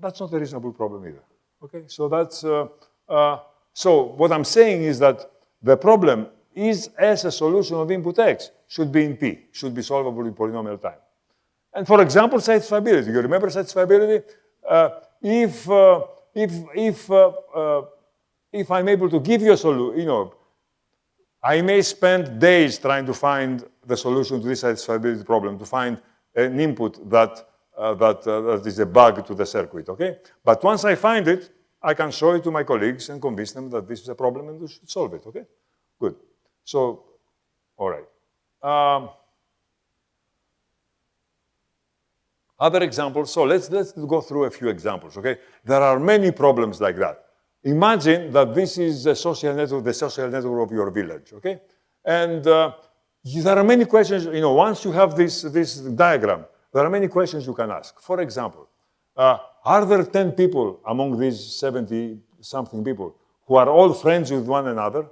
that's not a reasonable problem either, okay? So that's, so what I'm saying is that the problem is as a solution of input x should be in P, should be solvable in polynomial time. And for example, satisfiability. You remember satisfiability? If I'm able to give you a solution, you know, I may spend days trying to find the solution to this satisfiability problem, to find an input that is a bug to the circuit, okay? But once I find it, I can show it to my colleagues and convince them that this is a problem and we should solve it, okay? Good. So, all right. Other examples. So let's go through a few examples, okay? There are many problems like that. Imagine that this is a social network, the social network of your village, okay? And there are many questions, you know, once you have this diagram, there are many questions you can ask. For example, are there 10 people among these 70-something people who are all friends with one another?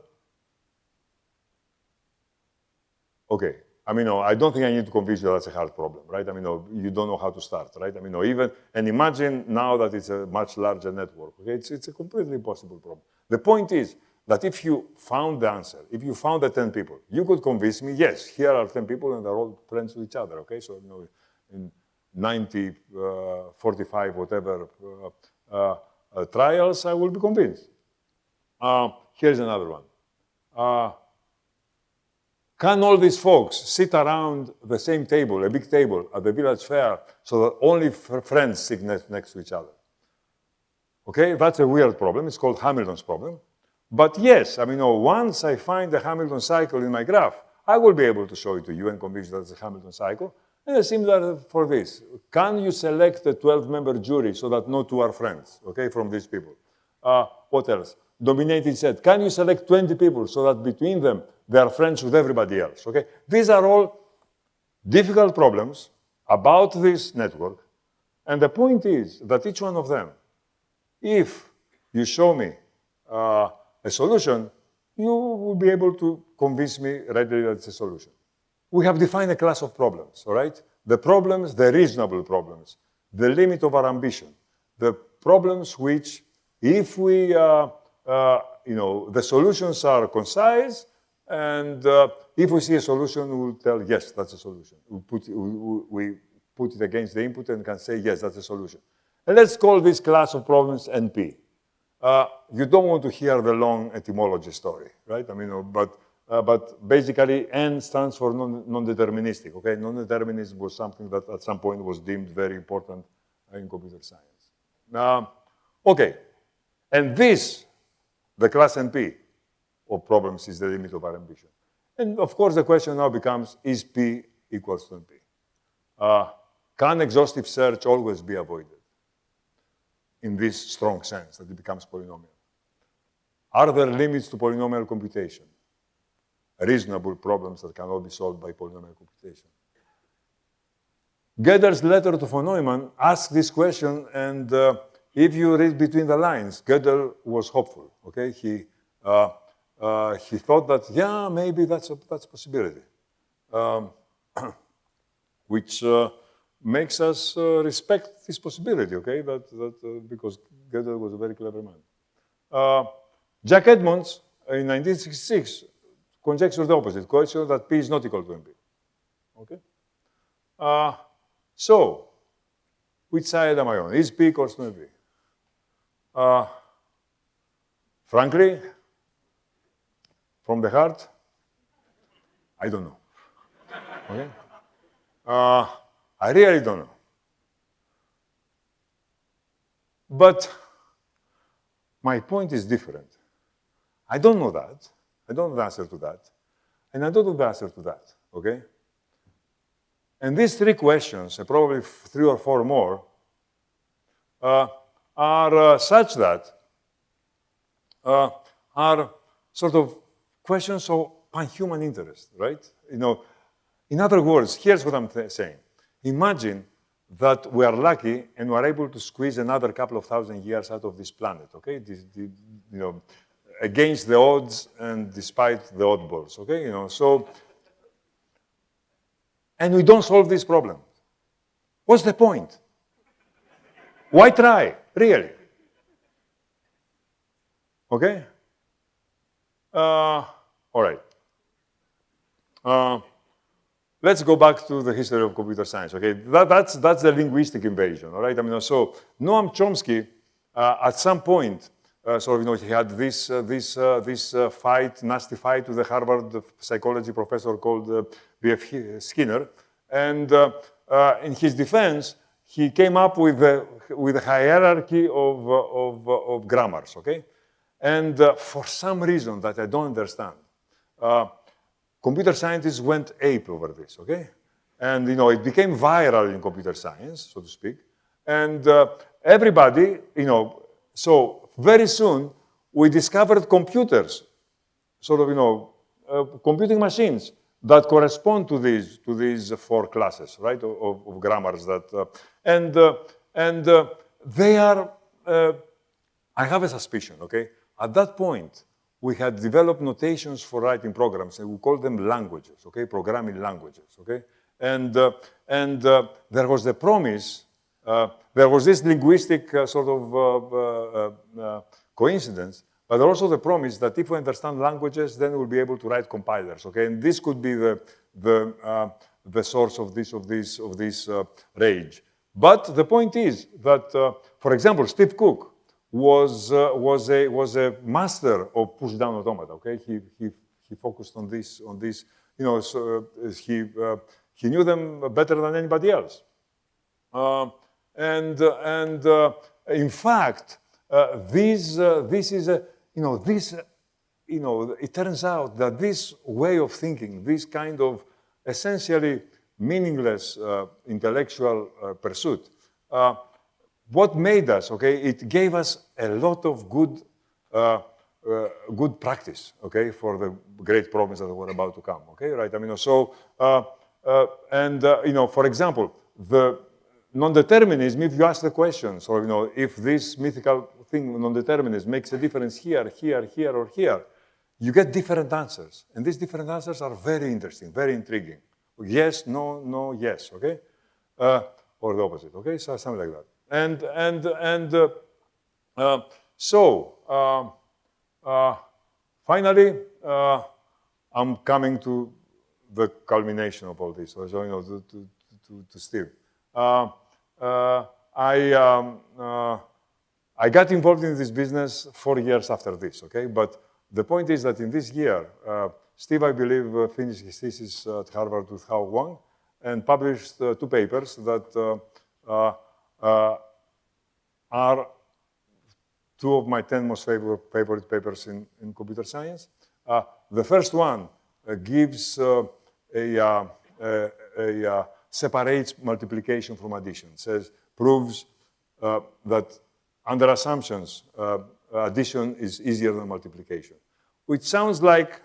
Okay. I mean, I don't think I need to convince you that's a hard problem, right? I mean, you don't know how to start, right? I mean, and imagine now that it's a much larger network, okay? It's a completely impossible problem. The point is that if you found the answer, if you found the 10 people, you could convince me, yes, here are 10 people and they're all friends with each other, okay? So, you know, in 90, 45, whatever trials, I will be convinced. Here's another one. Can all these folks sit around the same table, a big table, at the village fair, so that only friends sit next to each other? Okay, that's a weird problem. It's called Hamilton's problem. But yes, I mean, once I find the Hamilton cycle in my graph, I will be able to show it to you and convince you that it's a Hamilton cycle. And it's similar for this. Can you select a 12-member jury so that no two are friends, okay, from these people? What else? Dominated set. Can you select 20 people so that between them, they are friends with everybody else, okay? These are all difficult problems about this network. And the point is that each one of them, if you show me a solution, you will be able to convince me readily that it's a solution. We have defined a class of problems, all right? The problems, the reasonable problems, the limit of our ambition, the problems which, if we, the solutions are concise, and if we see a solution, we'll tell, yes, that's a solution. We put it against the input and can say, yes, that's a solution. And let's call this class of problems NP. You don't want to hear the long etymology story, right? I mean, but basically, N stands for non-deterministic, okay? Non-determinism was something that at some point was deemed very important in computer science. Okay, and this, the class NP of problems, is the limit of our ambition. And of course, the question now becomes, is P equals to NP? Can exhaustive search always be avoided in this strong sense that it becomes polynomial? Are there limits to polynomial computation? Reasonable problems that cannot be solved by polynomial computation. Gödel's letter to von Neumann asked this question, and if you read between the lines, Gödel was hopeful. Okay, he thought that maybe that's a possibility, which makes us respect this possibility. Okay, because Gödel was a very clever man. Jack Edmonds in 1966 conjectured the opposite, conjectured that P is not equal to NP. Okay. So, which side am I on? Is P equals to NP? Frankly, from the heart, I don't know. Okay? I really don't know. But my point is different. I don't know that. I don't know the answer to that. And I don't know the answer to that. Okay? And these three questions, and probably 3 or 4 more, are such that are sort of questions of pan-human interest, right? In other words, here's what I'm saying. Imagine that we are lucky and we are able to squeeze another couple of thousand years out of this planet, okay? Against the odds and despite the oddballs, okay? And we don't solve this problem. What's the point? Why try, really? Okay? All right. Let's go back to the history of computer science, okay? That's the linguistic invasion, all right? So Noam Chomsky, at some point, he had this nasty fight with a Harvard psychology professor called B.F. Skinner, and in his defense, he came up with a hierarchy of grammars, okay? And for some reason that I don't understand, computer scientists went ape over this, okay? And it became viral in computer science, so to speak, and everybody, so very soon, we discovered computers, computing machines that correspond to these 4 classes, right, of grammars that, and they are, I have a suspicion, okay? At that point, we had developed notations for writing programs, and we call them languages, okay, programming languages, okay? And there was the promise, there was this linguistic coincidence, but also the promise that if we understand languages, then we'll be able to write compilers, okay? And this could be the source of this rage. But the point is that, for example, Steve Cook was a master of push-down automata, okay? He focused on this, so he knew them better than anybody else. In fact, this is a, it turns out that this way of thinking, this kind of essentially meaningless intellectual pursuit, what made us, okay, it gave us a lot of good practice, okay, for the great problems that were about to come, okay, right? For example, the non-determinism, if you ask the question, so, if this mythical thing, non-determinism, makes a difference here, or here, you get different answers. And these different answers are very interesting, very intriguing. Yes, no, no, yes, okay? Or the opposite, okay? So something like that. Finally, I'm coming to the culmination of all this. So to Steve. I got involved in this business 4 years after this, okay? But the point is that in this year, Steve, I believe, finished his thesis at Harvard with Hao Wang and published 2 papers that are two of my 10 most favorite papers in computer science. The first one gives separates multiplication from addition, proves that under assumptions, addition is easier than multiplication, which sounds like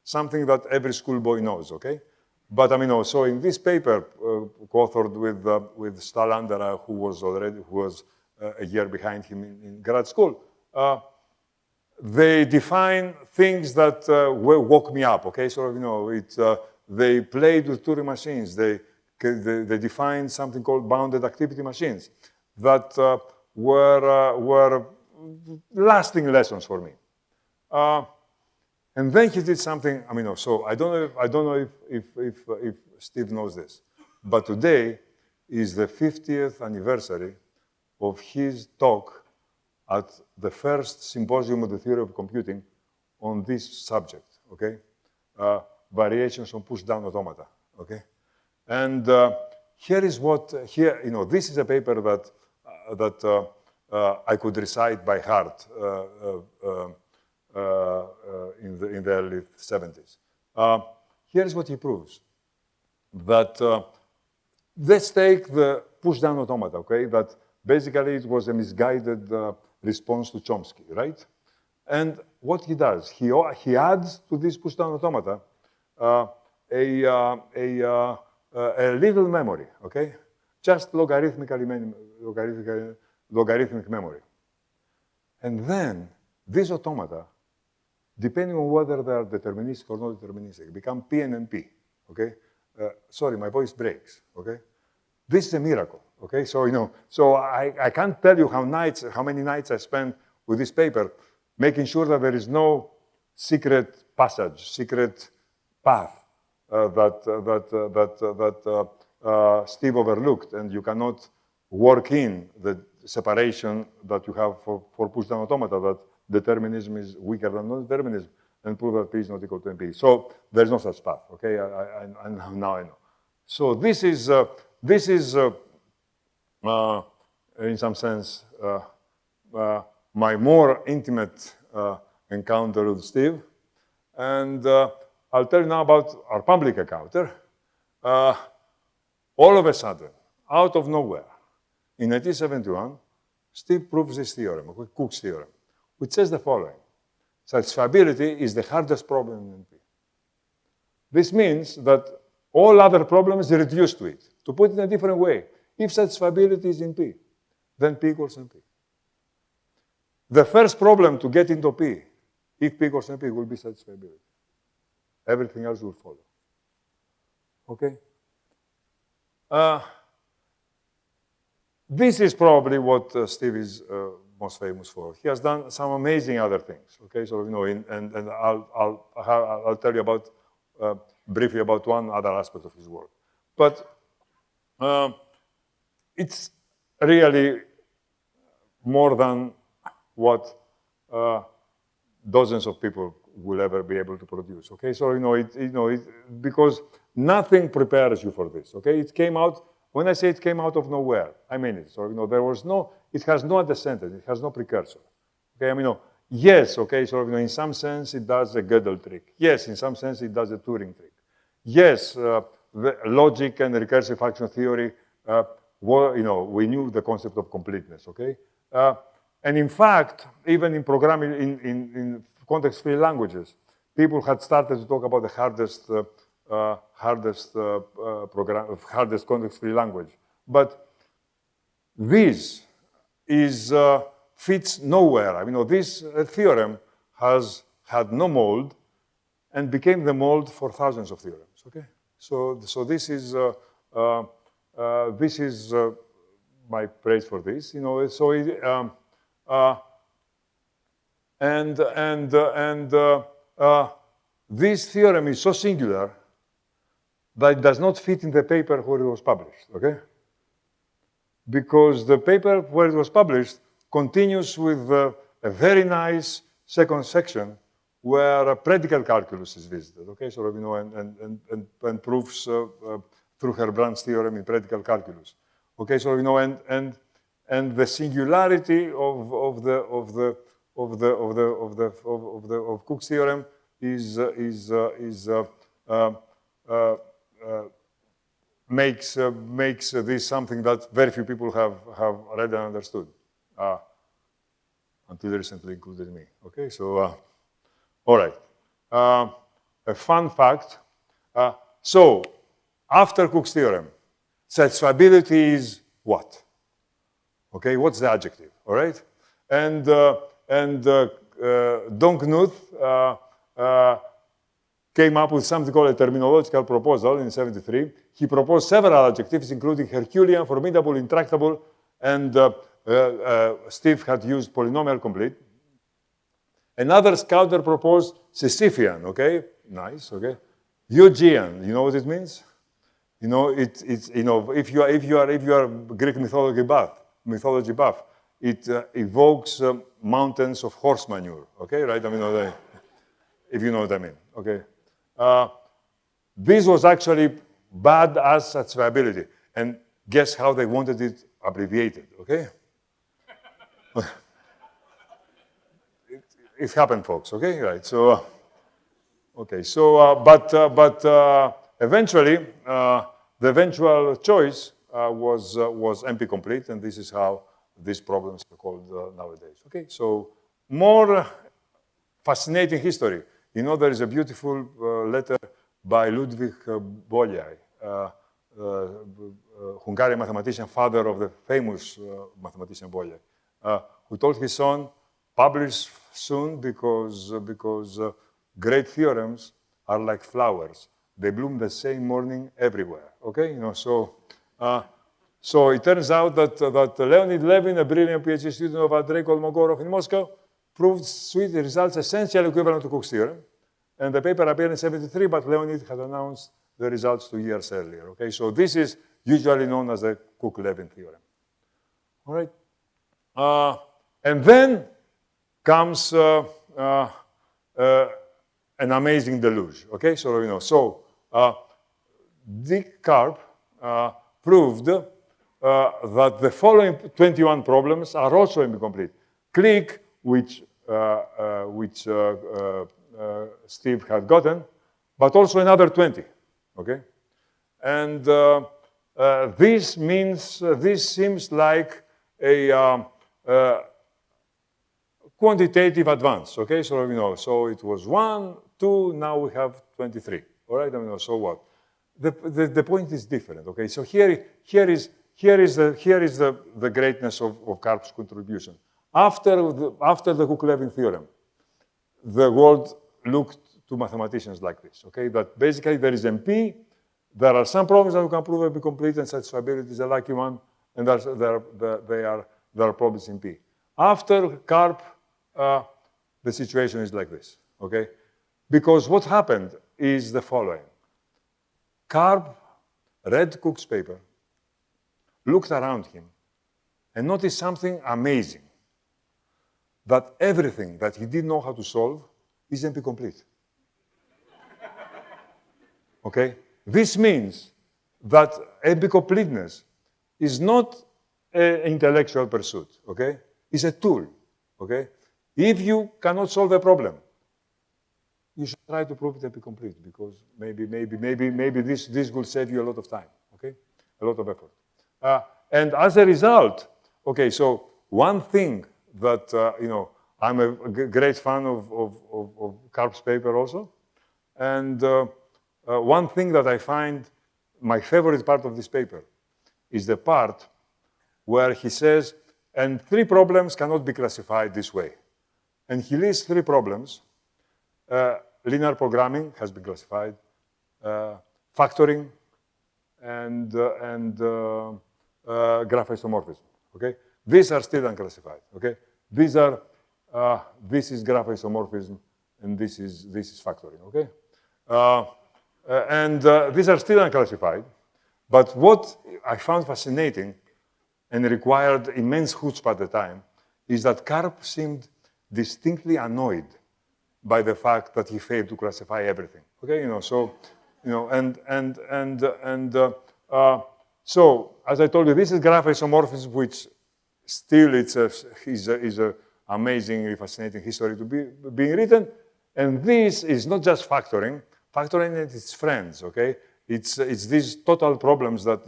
something that every schoolboy knows, okay? But so in this paper, co-authored with Stalander, who was a year behind him in grad school, they define things that woke me up, okay? So, they played with Turing machines. They defined something called bounded activity machines that were lasting lessons for me. And then he did something, so I don't know if Steve knows this, but today is the 50th anniversary of his talk at the first Symposium of the Theory of Computing on this subject, okay? Variations on push-down automata, okay? And here is what, this is a paper that I could recite by heart in the early 70s. Here is what he proves. That, let's take the push-down automata, okay? That basically it was a misguided response to Chomsky, right? And what he does, he adds to this push-down automata a little memory, okay? Just logarithmic memory. And then these automata, depending on whether they are deterministic or not deterministic, become P and NP, okay? Sorry, my voice breaks, okay? This is a miracle, okay? So, so I can't tell you how many nights I spent with this paper, making sure that there is no secret passage, secret path that Steve overlooked, and you cannot work in the separation that you have for push-down automata, that determinism is weaker than non-determinism, and prove that P is not equal to NP. So there's no such path, okay? And now I know. So this is in some sense, my more intimate encounter with Steve. And I'll tell you now about our public encounter. All of a sudden, out of nowhere, in 1971, Steve proves this theorem, Cook's theorem, which says the following. Satisfiability is the hardest problem in NP. This means that all other problems are reduced to it. To put it in a different way, if satisfiability is in P, then P equals NP. The first problem to get into P, if P equals NP, will be satisfiability. Everything else will follow. Okay? This is probably what Steve is most famous for. He has done some amazing other things. Okay, so and I'll tell you about briefly about one other aspect of his work. But it's really more than what dozens of people will ever be able to produce. Okay, so because nothing prepares you for this. Okay, it came out. When I say it came out of nowhere, I mean it. So there was no. It has no antecedent. It has no precursor. Okay, yes. Okay, so in some sense it does a Gödel trick. Yes, in some sense it does a Turing trick. Yes, the logic and recursive function theory. We knew the concept of completeness. Okay, and in fact, even in programming in context-free languages, people had started to talk about the hardest context-free language. But this fits nowhere. This theorem has had no mold and became the mold for thousands of theorems. Okay, so this is my praise for this. This theorem is so singular that it does not fit in the paper where it was published, okay? Because the paper where it was published continues with a very nice second section where predicate calculus is visited, okay? So, and proofs through Herbrandt's theorem in predicate calculus. Okay, so, and the singularity of Cook's theorem makes this something that very few people have read and understood, until recently, including me. Okay, so all right. A fun fact. So after Cook's theorem, satisfiability is what? Okay, what's the adjective? All right, and Don Knuth came up with something called a terminological proposal in '73. He proposed several adjectives, including Herculean, formidable, intractable, and Steve had used polynomial complete. Another counter proposed Sisyphean, okay? Nice, okay? Eugean, you know what it means? You know, it's if you are Greek mythology buff, it evokes mountains of horse manure, okay? Right? I mean, if you know what I mean, okay? This was actually bad as satisfiability, and guess how they wanted it abbreviated, okay? It happened, folks, okay? Right, so, okay, so, but eventually, the eventual choice was NP-complete, and this is how these problems are called nowadays, okay? So, more fascinating history. You know, there is a beautiful letter by Ludwig Bolyai, Hungarian mathematician, father of the famous mathematician Bolyai, who told his son, publish soon because great theorems are like flowers. They bloom the same morning everywhere, okay? You know, so it turns out that Leonid Levin, a brilliant PhD student of Andrei Kolmogorov in Moscow, proved sweet results essentially equivalent to Cook's theorem. And the paper appeared in '73, but Leonid had announced the results 2 years earlier, okay? So this is usually known as the Cook-Levin theorem, all right? And then comes an amazing deluge, okay? So, you know, Dick Karp proved that the following 21 problems are also incomplete. Click, which Steve had gotten, but also another 20, okay? And this seems like a quantitative advance, okay? So, you know, so it was 1, 2, now we have 23, all right? I mean, so what? The point is different, okay? So here is the greatness of Karp's contribution. After the Cook-Levin theorem, the world looked to mathematicians like this, okay? That basically there is MP, there are some problems that you can prove NP complete, and satisfiability is a lucky one, and there are problems in P. After Karp, the situation is like this, okay? Because what happened is the following. Karp read Cook's paper, looked around him, and noticed something amazing, that everything that he didn't know how to solve is NP complete. Okay? This means that NP completeness is not an intellectual pursuit, okay? It's a tool, okay? If you cannot solve a problem, you should try to prove it NP complete, because maybe this will save you a lot of time, okay? A lot of effort. And as a result, okay, so one thing that, you know, I'm a great fan of Karp's paper also. And one thing that I find my favorite part of this paper is the part where he says, and 3 problems cannot be classified this way. And he lists 3 problems. Linear programming has been classified, factoring, and graph isomorphism, okay? These are still unclassified, okay? These are, this is graph isomorphism, and this is factoring, okay? These are still unclassified, but what I found fascinating and required immense chutzpah at the time is that Karp seemed distinctly annoyed by the fact that he failed to classify everything, okay? You know, so, you know, so as I told you, this is graph isomorphism, which still is a amazingly fascinating history to being written. And this is not just factoring. Factoring and its friends, okay? It's these total problems that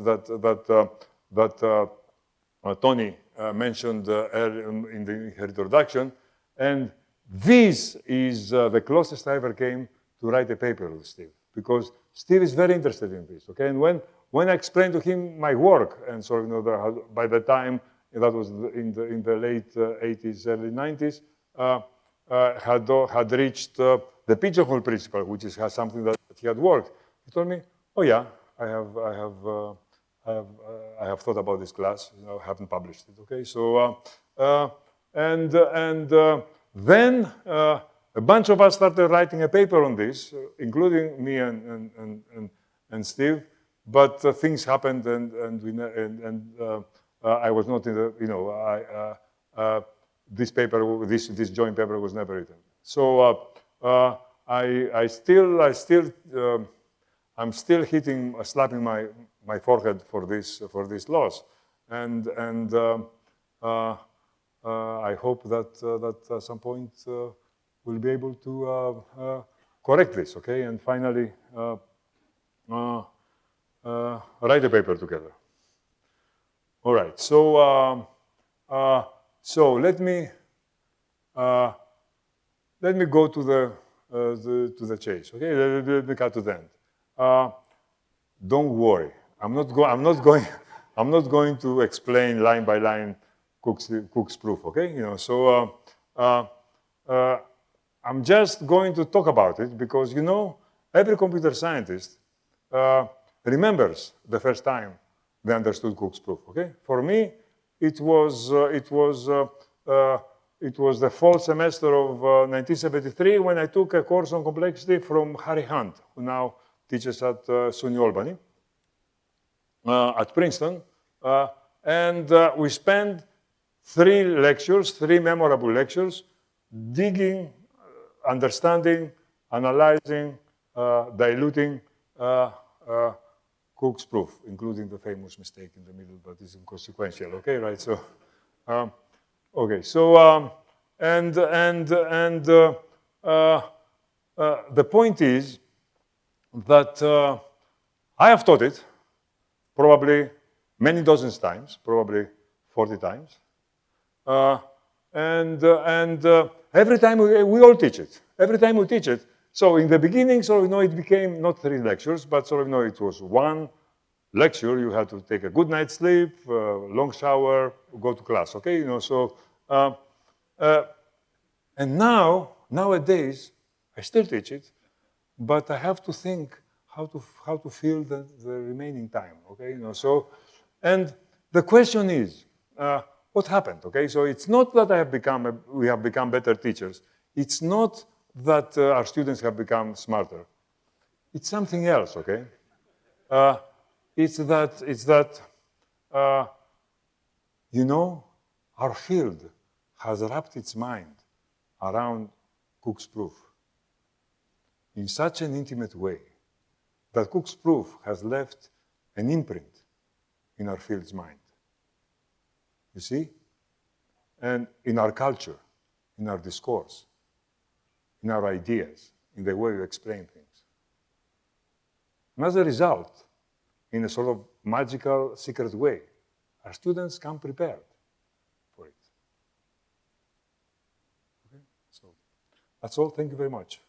Tony mentioned in her introduction. And this is the closest I ever came to write a paper with Steve, because Steve is very interested in this, okay? And when I explained to him my work, and so by the time, that was in the late 80s, early 90s, had reached the pigeonhole principle, which is something that he had worked. He told me, "Oh yeah, I have thought about this class. I haven't published it." Okay, so then a bunch of us started writing a paper on this, including me and Steve. But things happened, and I was not in the this paper, this joint paper was never written. So I'm still slapping my forehead for this loss, and I hope that at some point we'll be able to correct this, okay, and finally write a paper together. All right, so let me go to the chase. Okay, let me cut to the end. Don't worry, I'm not going to explain line by line Cook's proof. Okay, so I'm just going to talk about it because every computer scientist remembers the first time they understood Cook's proof. Okay, for me, it was the fall semester of 1973 when I took a course on complexity from Harry Hunt, who now teaches at SUNY Albany, at Princeton. And we spent 3 memorable lectures, digging, understanding, analyzing, diluting Cook's proof, including the famous mistake in the middle, but it's inconsequential. Okay, right? So, okay. So, the point is that I have taught it probably many dozens times, probably 40 times, and every time we all teach it. Every time we teach it. So in the beginning, it became not 3 lectures, but it was 1 lecture. You had to take a good night's sleep, long shower, go to class. Okay, and nowadays, I still teach it, but I have to think how to fill the remaining time. Okay, and the question is, what happened? Okay, so it's not that we have become better teachers. It's not that our students have become smarter. It's something else. Okay, it's that our field has wrapped its mind around Cook's proof in such an intimate way that Cook's proof has left an imprint in our field's mind. You see? And in our culture, in our discourse, in our ideas, in the way we explain things. And as a result, in a sort of magical, secret way, our students come prepared for it. Okay? So that's all. Thank you very much.